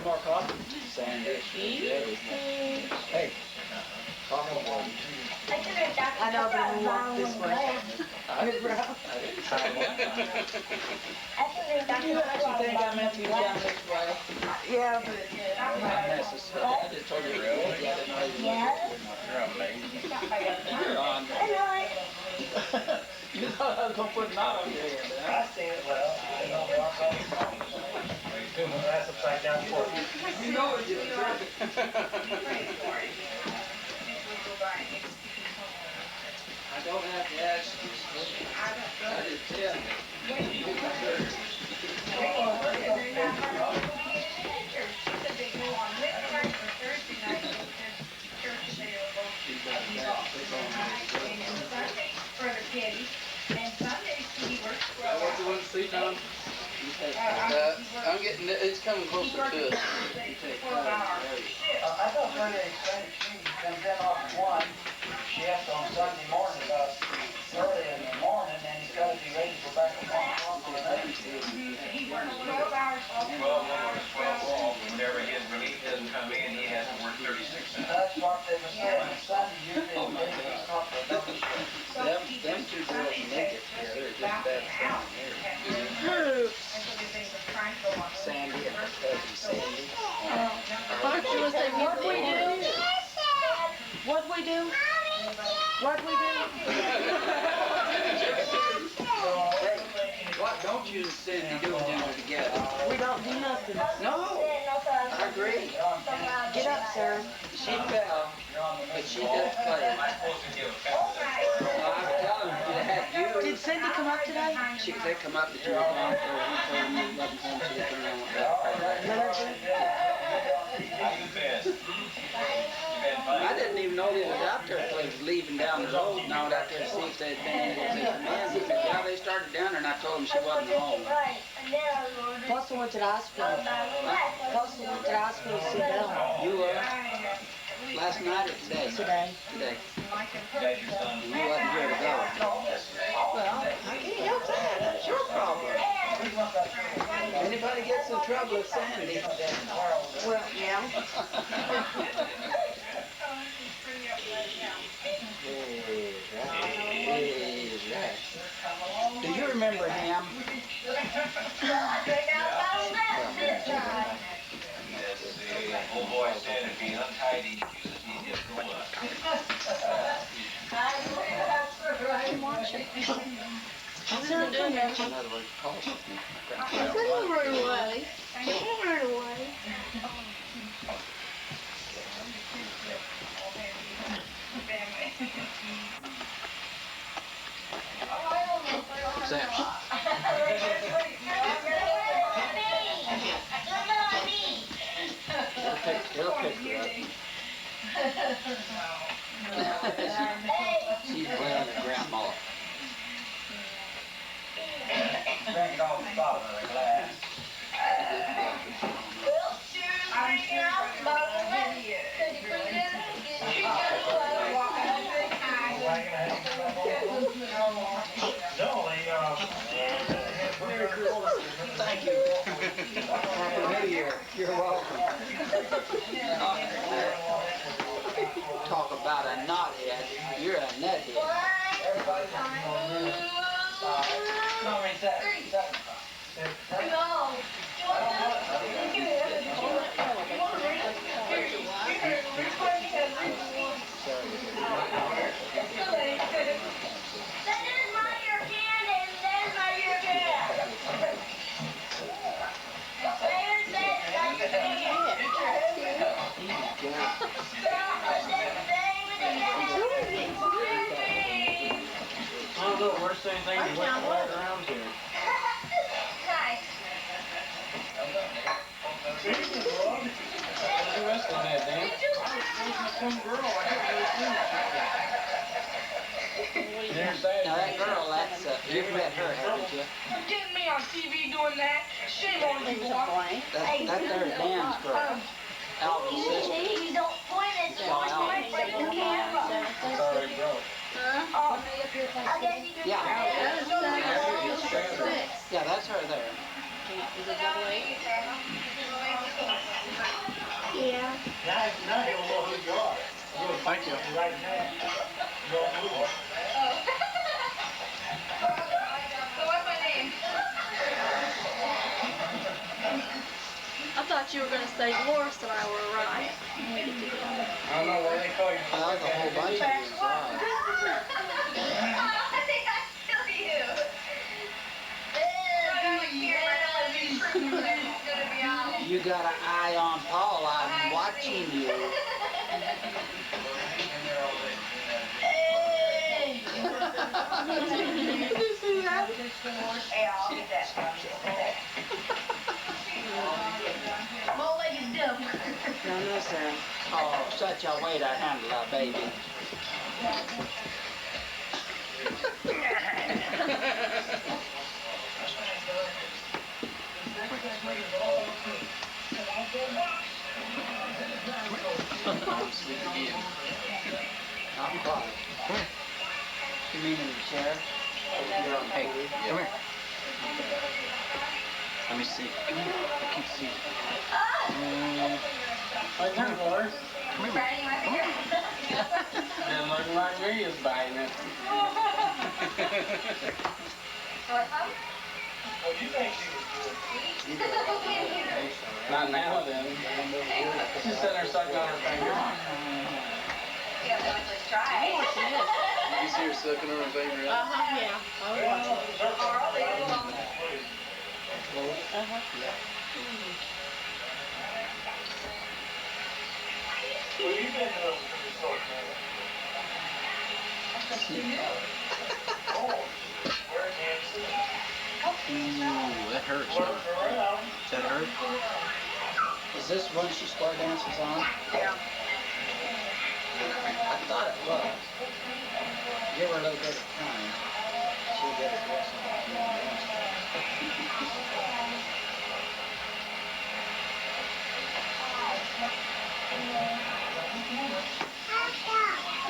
More coffee? Sandy. Hey. Coffee. I know, but we walk this way. You actually think I meant you down this way? Yeah, Not necessarily. I just told you really. You're amazing. You're on there. You thought I was gonna put a knot on your head, huh? I see it well. That's upside down for you. You know what you're doing. I don't have to ask you. I just tell you. What you want to see, Tom? I'm getting, it's coming closer to it. I thought Sunday she comes in off one shift on Sunday morning, about early in the morning, and he's got to be ready to go back to work on the night. 12 hours, 12 off. Whenever his relief doesn't come in, he has to work 36 hours. That's what they were saying, on Sunday usually they come for double shift. Them two girls make it together, it's just bad here. Sandy and her cousin Sandy. Aren't you gonna say what we do? What we do? What we do? Hey, what don't you and Sandy do dinner together? We don't do nothing. No, I agree. Get up, sir. She fell, but she did play. Am I supposed to give a I'm telling you, they had you. Did Cindy come up today? They come up to 2 o'clock, or 11 home to the turn on. How you been? You been fine? I didn't even know they was out there, if they was leaving down the road, and I went out there to see if they'd been able to take them in. He said, yeah, they started down there, and I told them she wasn't home. Plus, I went to the hospital. Plus, I went to the hospital to see Bill. You were? Last night or today? Today. Today. That's your son. You wasn't here to go. Well, I can't help that. That's your problem. Anybody gets in trouble with Sandy? Well, yeah. Do you remember him? Old boy said if he untidy, he'd just go up. Sir, come here. Don't run away. Don't run away. Sam. He'll pick her up. She's playing with grandma. Drink it off the bottom of the glass. Well, sure, bring it out, bottle of it. Merry Christmas. Thank you. Happy New Year. You're welcome. Talk about a knothead. You're a nuthead. I don't know, worst anything is what's right around here. What's the rest of that, Dan? Some girl, I haven't really seen her. Now that girl, that's, you've met her, haven't you? You're getting me on TV doing that? Shame on you, boy. That there's Dan's girl. Alvin's sister. You don't point it, Yeah, Alvin. break the camera. Sorry, bro. Yeah. Yeah, that's her there. Yeah. Now he'll know who you are. Thank you. Right now. Don't move on. So what's my name? I thought you were gonna say Dolores and I were right. I don't know why they call you. Well, there's a whole bunch of you inside. I think I kill you. You got an eye on Paul. I'm watching you. Now listen. Oh, such a way to handle a baby. I'm quiet. You mean in the chair? You're on Hey, TV? come here. Let me see. I can't see. Right there, Dolores. Come here. Come here. Didn't look like me is biting it. Not now, then. She's sitting there sucking on her finger. You see her sucking on her finger? Yeah. I was watching. Ooh, that hurts. Does that hurt? Is this one she square dances on? Yeah. I thought it was. Give her a little bit of time. She'll get it rest of the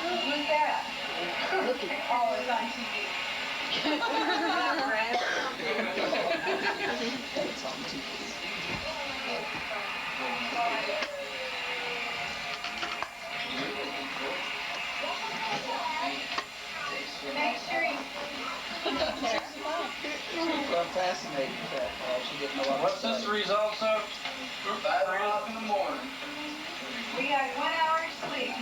Who's that? Oh, it's on TV. It's on TV. I'm fascinated with that. She didn't know what What's this result of? 5 o'clock in the morning. We got 1 hour to sleep.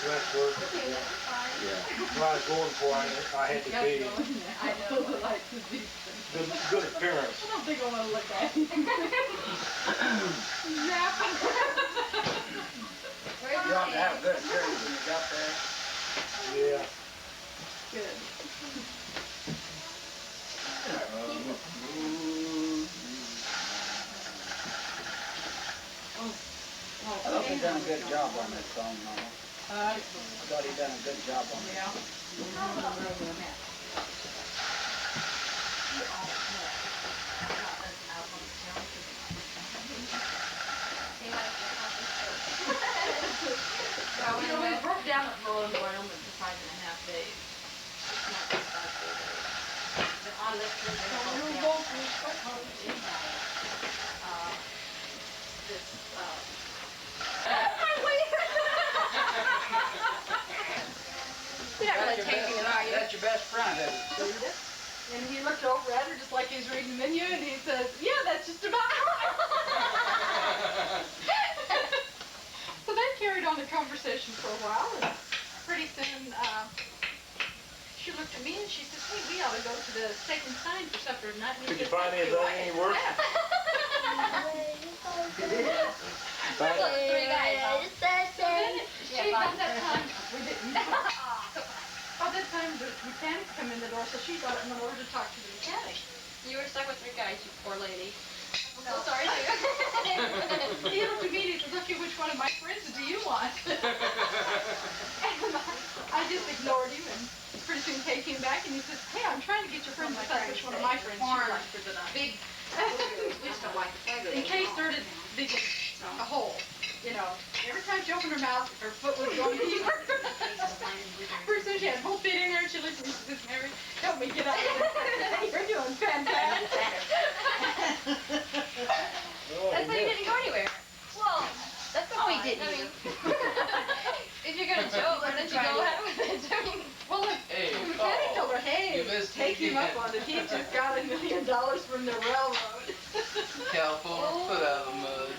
That's work. Yeah. What I was going for, I had to be good appearance. I don't think I want to look at you. You ought to have a good appearance when you got there. Yeah. Good. I thought he done a good job on that song, Mama. I thought he done a good job on it. I haven't blown Wyoming for 5.5 days. It's not just that big. But I lived through this whole You're not really tasting it, are you? That's your best friend, isn't it? And he looked over at her just like he was reading the menu, and he says, "Yeah, that's just about right." So that carried on the conversation for a while, and pretty soon she looked at me and she said, "Hey, we ought to go to the Steak and Sign for supper tonight." Could you find any of that any work? Well, 3 guys, huh? She by that time, we didn't. By that time, the mechanics come in the door, so she got up and went over to talk to the mechanic. You were stuck with 3 guys, you poor lady. I'm so sorry. He looked at me and he says, "Okay, which one of my friends do you want?" And I just ignored him, and pretty soon Kay came back and he says, "Hey, I'm trying to get your friend to decide which one of my friends she likes for the night." Big, we just don't like the flavor. And Kay started digging a hole. You know, every time she opened her mouth, her foot was going deeper. Pretty soon she had a whole bit in there, and she looked at me and says, "Mary, help me get out of this. You're doing fantastic." That's why you didn't go anywhere. Well, that's the point. didn't I mean, if you're gonna joke, why don't you go ahead with it? I mean, Well, look, the mechanic told her, "Hey, take him up on it. He just got $1 million from the railroad." California, foot out of the mud.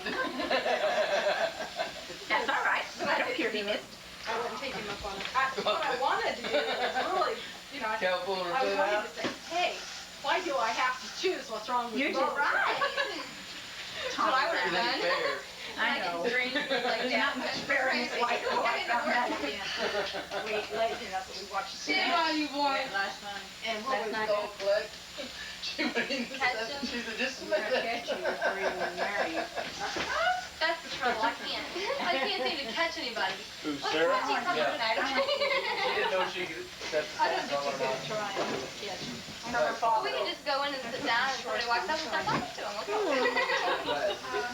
That's all right. I don't care if he missed. I wouldn't take him up on it. What I wanted to do was really, you know, California, I foot wanted out. to say, "Hey, why do I have to choose what's wrong with You're both?" just right. that's what I would have done. Fair. I know. Drink like There's that. not much fair in this life. Oh, I found that again. We late enough that we watched the Sit by you, boy. last night. And what was Don't flex. She means that. She's a just a Catch you before you even marry you. That's the trouble. I can't seem to catch anybody. Who's Let's Sarah? watch each other Yeah. tonight. She didn't know she could set the I don't phones think on you or could not. try and catch him. We can just go in and sit down and somebody walks up and start talking to him.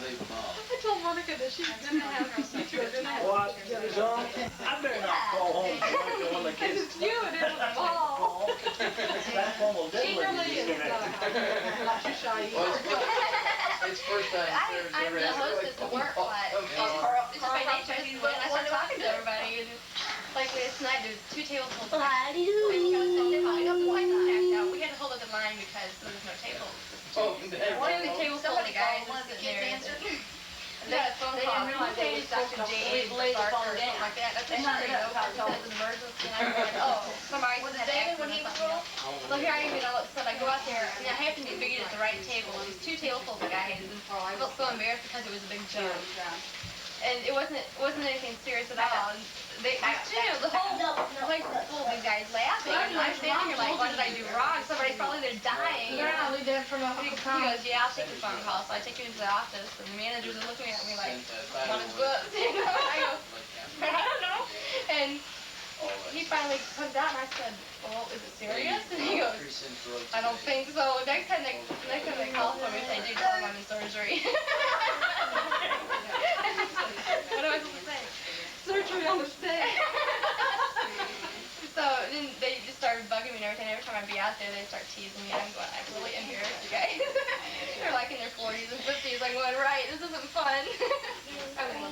Leave them off. I told Monica that she was gonna have to children. Well, I better not call home tonight when the Because kids. it's you and it was Paul. That's almost She dead really is not too shy Well, either. it's first time Sarah's I'm ever the had hostess at work, but it's just by nature. This is when I start talking to everybody. And like tonight, there's 2 tables full of guys. And you gotta sit there, I don't know why not act out. We had to hold up the line because there was no tables. Oh, One of the tables full of the guys was sitting there. And they had a phone call. They didn't realize it was Dr. James Clark or something like that. That's what she didn't know because it was an emergency. And I was like, oh, somebody was it David when he was little? So here I am, you know, so I go out there, and I happened to be at the right table. It was 2 tablesfuls of guys, and I felt so embarrassed because it was a big joke. And it wasn't anything serious at all. And the whole place was full of these guys laughing. And I'm standing here like, what did I do wrong? Somebody's probably there dying. They're only dead from a He goes, yeah, I'll take the phone call. So I take you into the office, and the managers are looking at me like, want his books? You know, I go, I don't know. And he finally comes out, and I said, well, is it serious? And he goes, I don't think so. Next time they call for me, they do tell them I'm in surgery. What am I supposed to say? surgery on the stage. So then they just started bugging me and everything. Every time I'd be out there, they'd start teasing me. I'm going, I'm really embarrassed, you guys. They're like in their 40s and 50s. I'm going, right, this isn't fun. I was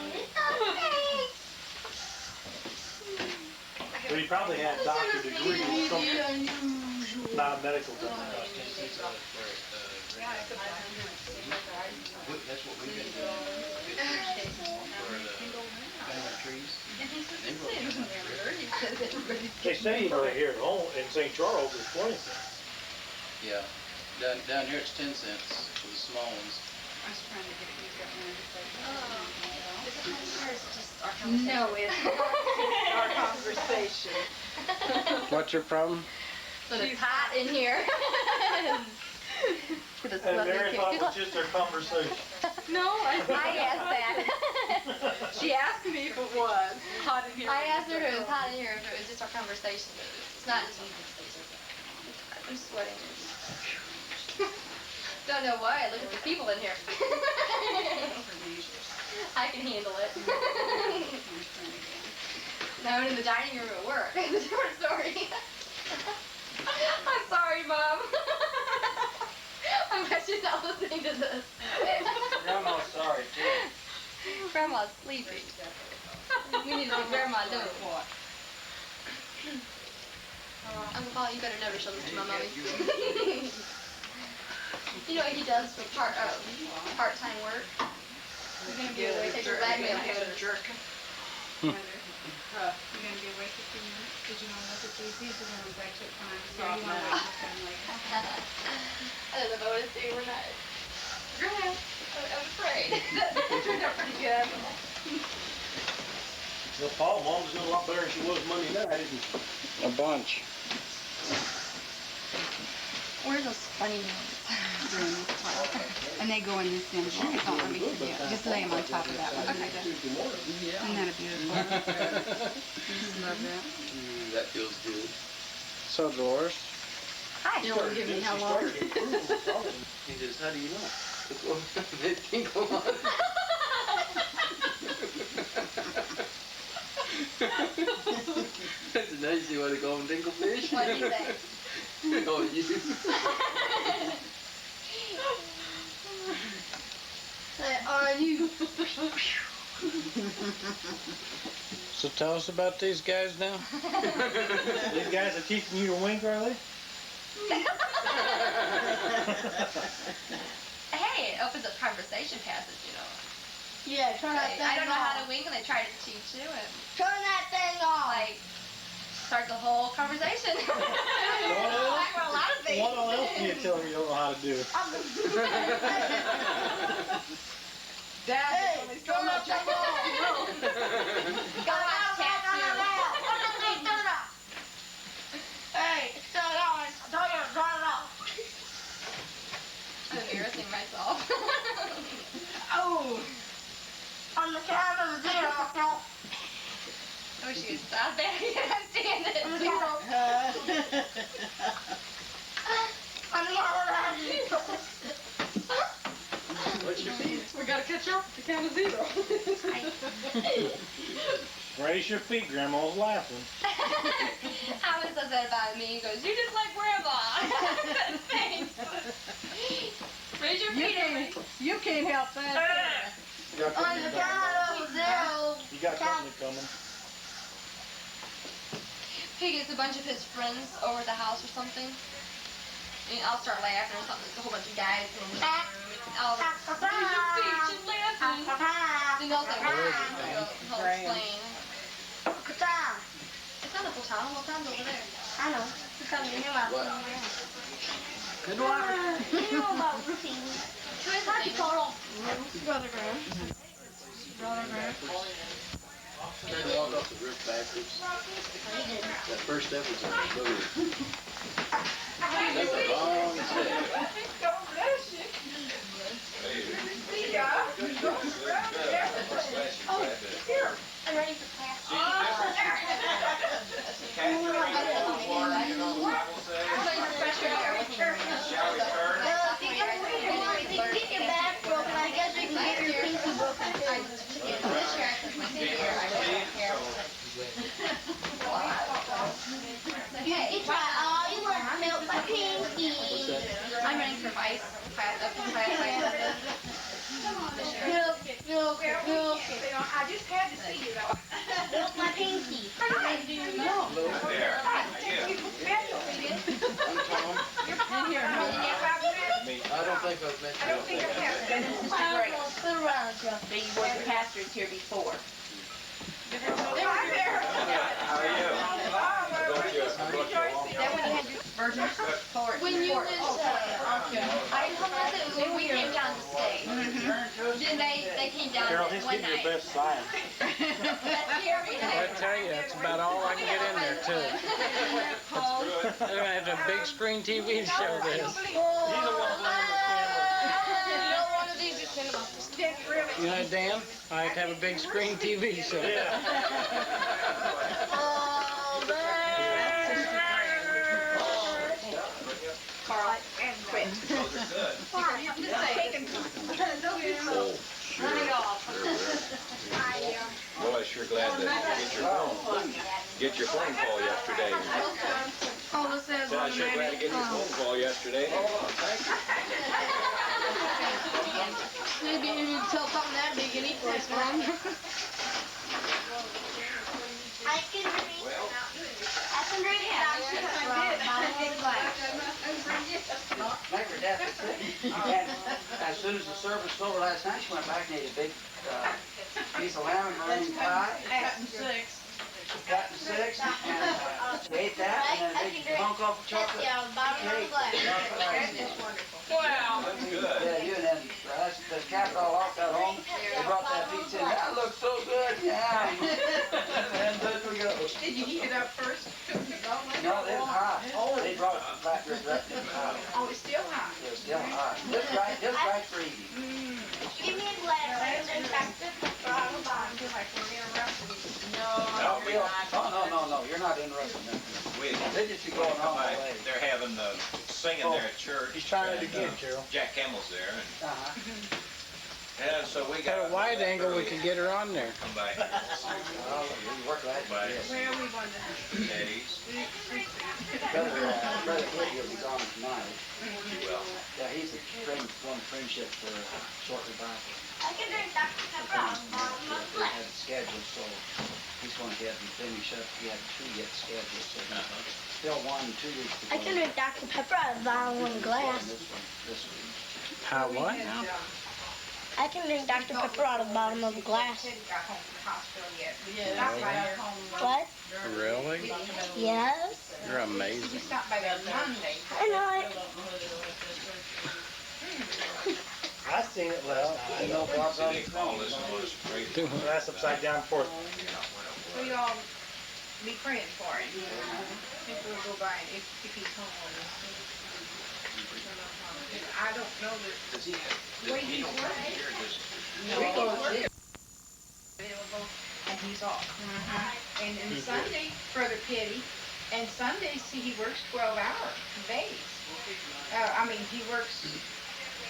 Well, you probably had a doctor degree or something, not a medical degree. That's what we've been doing. For the family trees. They say right here at home in St. Charles it's 20 cents. Yeah. Down here it's 10 cents for the small ones. I was trying to get you got one No, it's our conversation. What's your problem? But it's hot in here. And Mary thought it was just our conversation. No, I asked that. She asked me if it was hot in here. I asked her if it was hot in here, if it was just our conversation. It's not. I'm sweating. Don't know why. Look at the people in here. I can handle it. No, in the dining room at work. It's a different story. I'm sorry, Mom. I bet she's not listening to this. Grandma's sorry too. Grandma's sleeping. We need to let Grandma know. Uncle Paul, you better never show this to my mommy. You know what he does for part-time work? He's gonna be away. Takes a blackmail coach. You're gonna be away for 2 minutes because you want to look at these. These are gonna be back to time. So you want to look at them later. I don't know if I would stay overnight. Go ahead. I was afraid. That turned out pretty good. Well, Paul, Mom's doing a lot better than she was Monday night, isn't she? A bunch. Where are those funny ones? And they go in this envelope. Don't let me forget. Just lay them on top of that one. Okay. Isn't that a beautiful? Just love that. That feels good. So, Dolores, Hi. You don't want to give me how long? He says, how do you know? They tinkle on. That's a nice, you want to call them tinklefish? What do you think? Oh, you. On you. so tell us about these guys now. These guys are teaching you to wink, are they? Hey, it opens up conversation passage, you know. Yeah, turn that thing off. I don't know how to wink, and they try to teach you, and Turn that thing off. like start the whole conversation. Talk about a lot of things. What else do you tell them you don't know how to do? Dad, Hey, turn that thing off. Go watch Cat Hey, it's still going. I told you to turn it off. I'm embarrassing myself. Oh. On the count of 0, no. Oh, she is stop there. I can't stand it. On the count of on the count of 0. What's your feet? we gotta catch up to count of 0. Raise your feet, Grandma's laughing. Alan says that about me. He goes, "You're just like Grandma." Thanks. Raise your feet, Amy. You can't help that. On the count of 0. You got company coming. He gets a bunch of his friends over at the house or something. And I'll start laughing or something. There's a whole bunch of guys and I'll raise your feet, she's laughing. Then they'll say, he'll explain. It's not a full time. What time's over there? I know. It's coming in my Good water. Who is that? Brother Graham. Brother Graham. Tried to walk off the roof backwards. That first step was on the boat. That's a long step. God bless you. See ya. Oh, here. I'm ready for class. Get your back broken. I guess we can get your pinky broken You try all you want to melt my pinky. I'm running from ice class up to class. Milk it. I just had to see you though. Milk my pinky. I don't think I was meant to. Put around, Joe. But you weren't the pastors here before. When you was, I told them that when we came down to stay, then they came down Carol, he's one getting night. your best sign. That's scary. I tell you, that's about all I can get in there too. They're gonna have a big screen TV to show this. You know, Dan, I have to have a big screen TV show. Carl, and quit. I'm just saying. Run it off. Well, I sure glad to get your phone call yesterday. All it says Said I on the sure glad to get your phone call yesterday. Maybe you need to tell something that big and eat for us, Mom. I can read Make her death is sick. And as soon as the service was over last night, she went back and ate a big piece of lamb and marine pie. Cat and six, and she ate that, and then a big hunk off of chocolate cake. Wow. That's good. Yeah, you and then the cat all off got home. They brought that pizza in. That looks so good. Yeah. And then we go. Did you heat it up first? No, it was hot. They brought it from Flatbed Directly. Oh, it's still hot. It was still hot. Just right for eating. Give me a glass. I can back the bottle bottom. No, you're not interested in that. They just be going on the way. They're having the singing there at church. He's trying it and, again, Carol. Jack Campbell's there, and so we Got got a wide angle, we can get her on there. come by here. You work like By this. Where are we going to? Eddie's. Brother Woody will be gone tonight. Well, Yeah, he's a one friendship for shortly back. I can drink Dr. Pepper out of the bottom of the They glass. had it scheduled, so he's going to get and finish up. He had 2 yet scheduled, so still 1 and 2 weeks to go. I can drink Dr. Pepper out of the bottom of the glass. This week. How what? I can drink Dr. Pepper out of the bottom of the glass. Got home from the hospital yet. Yeah. Stopped by there home. What? Really? Yes. You're He amazing. stopped by there Monday. I know it. I seen it last I night. know Bob's on they his call phone. this one was great. Glass upside down for So y'all be praying for him. If we'll go by and if he's home. I don't know that. Does he have, Wait, he he's don't working. come here, does Available, and he's off. And then Sunday, Brother Petty, and Sundays, see, he works 12-hour days.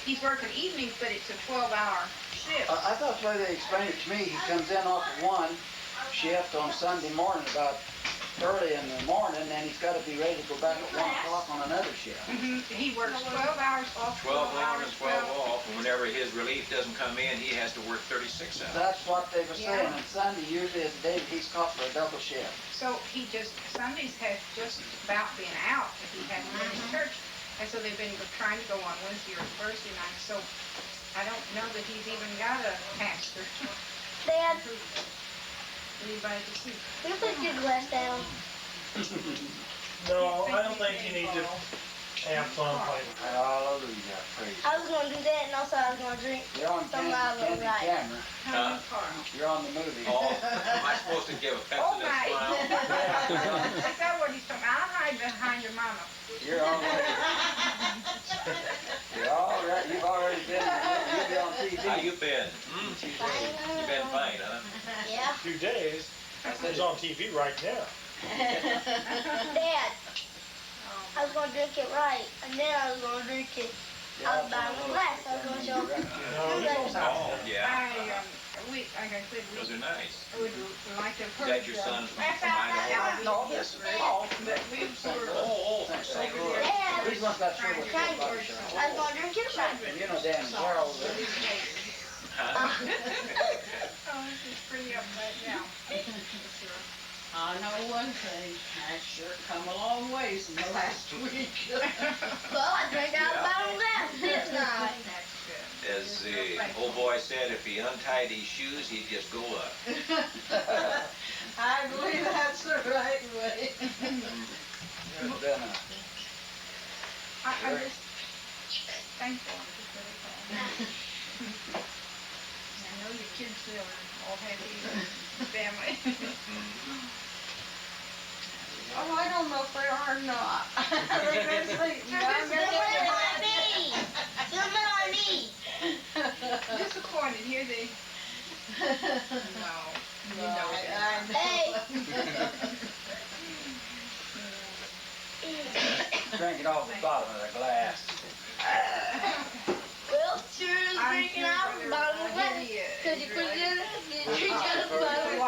He's working evenings, but it's a 12-hour shift. I thought the way they explained it to me, he comes in off of 1 shift on Sunday morning, about early in the morning, and he's got to be ready to go back at 1 o'clock on another shift. He works 12 hours off, 12 on and 12 off, and whenever his relief doesn't come in, he has to work 36 hours. That's what they were saying, Yeah. and Sunday usually is the day that he's caught for a double shift. So Sundays has just about been out, if he hasn't been in church. And so they've been trying to go on Wednesday or Thursday night, so I don't know that he's even got a pastor. Dad, Anybody to see. can you put your glass down? No, I don't think you need to have fun playing. Hallelujah, praise. I was going to do that, and also I was going to drink You're on some out of Candy the right. camera. Huh? You're on the movie. Oh, am I supposed to give a pep Oh to this my! smile? Is that what he's talking about? I'll hide behind your mama. You're on You're all right. You've already been. You'll be on TV. How you been? You been fine, huh? Yeah. 2 days. It's on TV right now. Dad, I was going to drink it right, and then I was going to drink it out of the bottom of the glass. I was going to show Oh, yeah. Like I said, Those are nice. we would like to. Is that your son from Idaho? No, this is Paul. But we were Oh, from St. Louis. He's not got sure what it's Trying to, about. I was going to drink it right. You know Dan and Carl. Huh? Oh, this is pretty upside down. I know one thing, I sure come a long ways in the last week. Well, I drank out of the bottom of the glass, didn't I? As the old boy said, if he untied his shoes, he'd just go up. I believe that's the right way. There's been a I'm just thankful for the call. I know your kids still are all happy family. Oh, I don't know if they are or not. They've been sleeping. Disappointed here, they. No, you know that. drink it off the bottom of the glass. Well, sure is drinking out of the bottom of the glass. Because you put it in, you drink out of the bottom.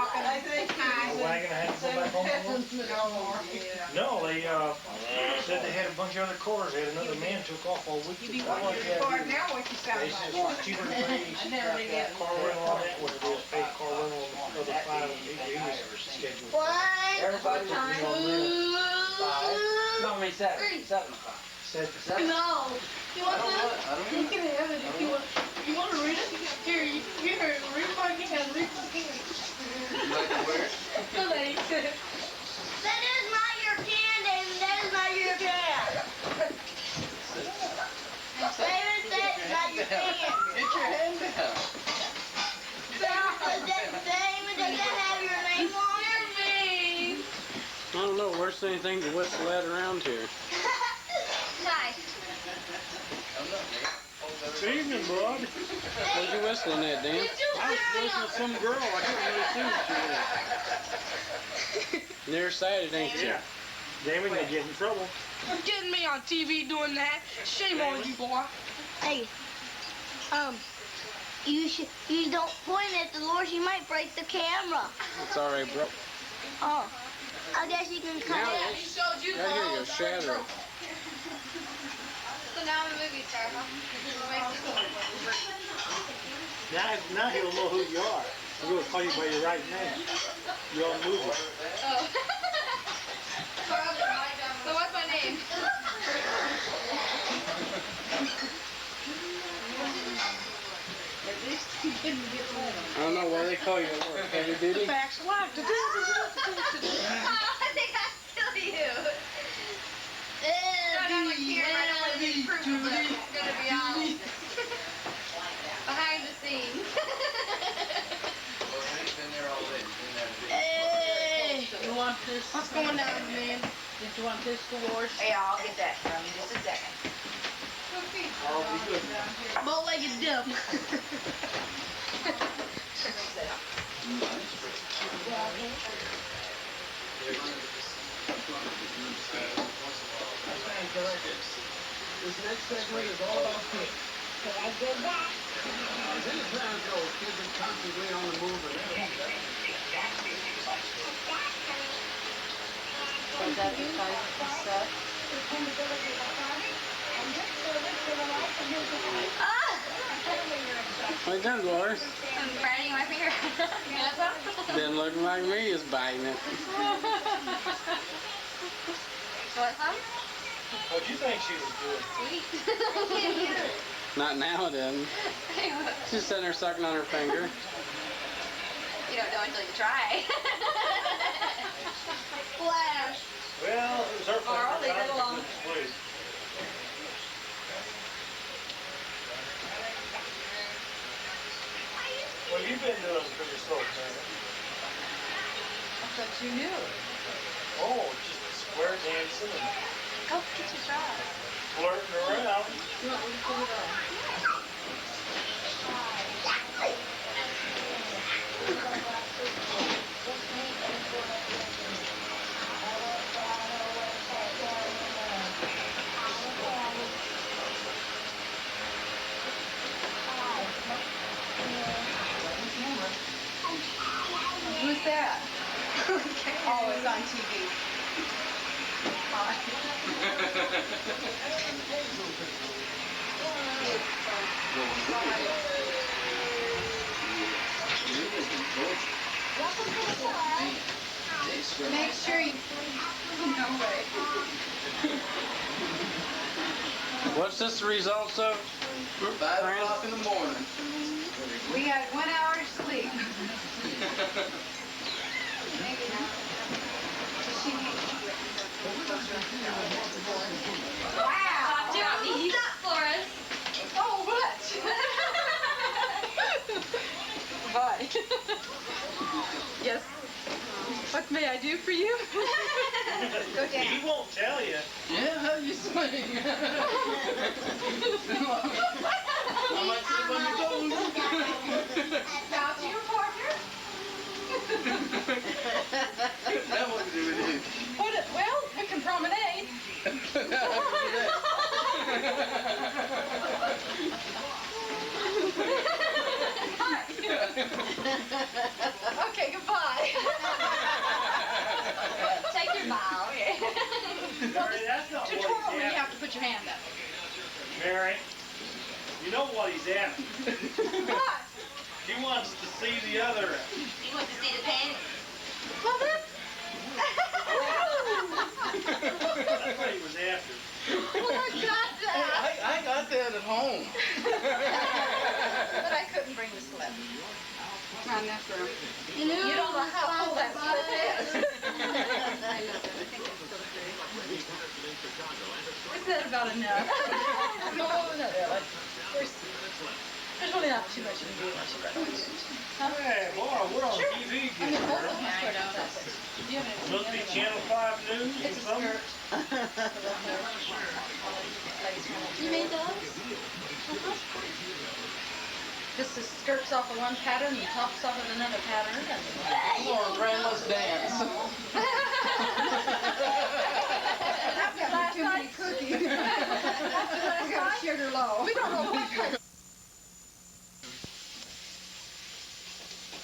back on the road? No, they, said they had a bunch of other cars. They had another man took off all week. You be wanting to report now what you sound They said it's like. cheaper to pay I never did get car rental on that, what it is, pay car rental on the other 5 he was scheduled. Everybody was Me on No, I mean 7 o'clock. Said No. You want this? I don't You can have it if you want. You want to read it? Here, you read fucking and read fucking. like to wear it? Like, That is not your can, David. That is not your can. David, that is not your can. Get your hand down. David, does that have your name on it? I don't know, where's anything to whistle at around here? Hi. Good evening, bud. What you whistling at, Dan? I was listening to some girl. I couldn't really see who she was. Near sighted, ain't you? Yeah. David, they get in trouble. getting me on TV doing that. Shame on you, boy. Hey, you don't point at the Lord, she might break the camera. It's already broke. Oh, I guess you can cut Now it. He showed you Right here, you shatter it. So now I'm a movie star, huh? Now he'll know who you are. He'll call you by your right name. You're on the movie. Oh. So what's my name? I don't know why they call you at work. Heavy duty? Facts of life. I think I kill you. Don't have a camera, I don't want to be proof of that. It's gonna be all behind the scenes. Well, he's been there all day. He's been there. Hey! You want this? What's going down, man? Did you want this Dolores? Yeah, I'll get that from you just a second. Bow-legged dip. This next segment is all about kids. Can I go back? As any parent knows, kids are constantly on the move and What you doing, Dolores? I'm biting my finger. Didn't look like me is biting it. What, huh? What'd you think she was doing? Sweet. I can't hear it. Not now, it didn't. She's sitting there sucking on her finger. You don't know until you try. Flash. Well, it was her Carl, leave it alone. Please. What have you been doing for yourself, man? I thought you knew. Oh, just square dancing and Go get your try. flirting around. Who's that? Oh, it's on TV. Make sure you. No way. What's this the results of? 5 o'clock in the morning. We got 1 hour of sleep. Wow. Stop for us. Oh, what? Hi. Yes. What may I do for you? Go down. He won't tell you. Yeah, how you swing? I might slip on your toes. Bow to your partner. That wouldn't do it. Well, we can promenade. Okay, goodbye. what he's after. What? He wants to see the other. He wants to see the panties. Well, that's... That's what he was after. Well, I got that. I got that at home. But I couldn't bring the slip. On that room. You don't know how full that slip is. I know that. I think it's still pretty. Is that about enough? No, not really. There's really not too much you can do unless you run on it. Hey, boy, we're on TV I mean, again, both girl. of them are spread out that way. Do you have any? Must be Channel 5 News or It's a something. skirt. You made those? Just the skirts off of one pattern and tops off of another pattern. Come on, friend, let's dance. After last night's cookie. After last night's sugar low. We don't know what kind of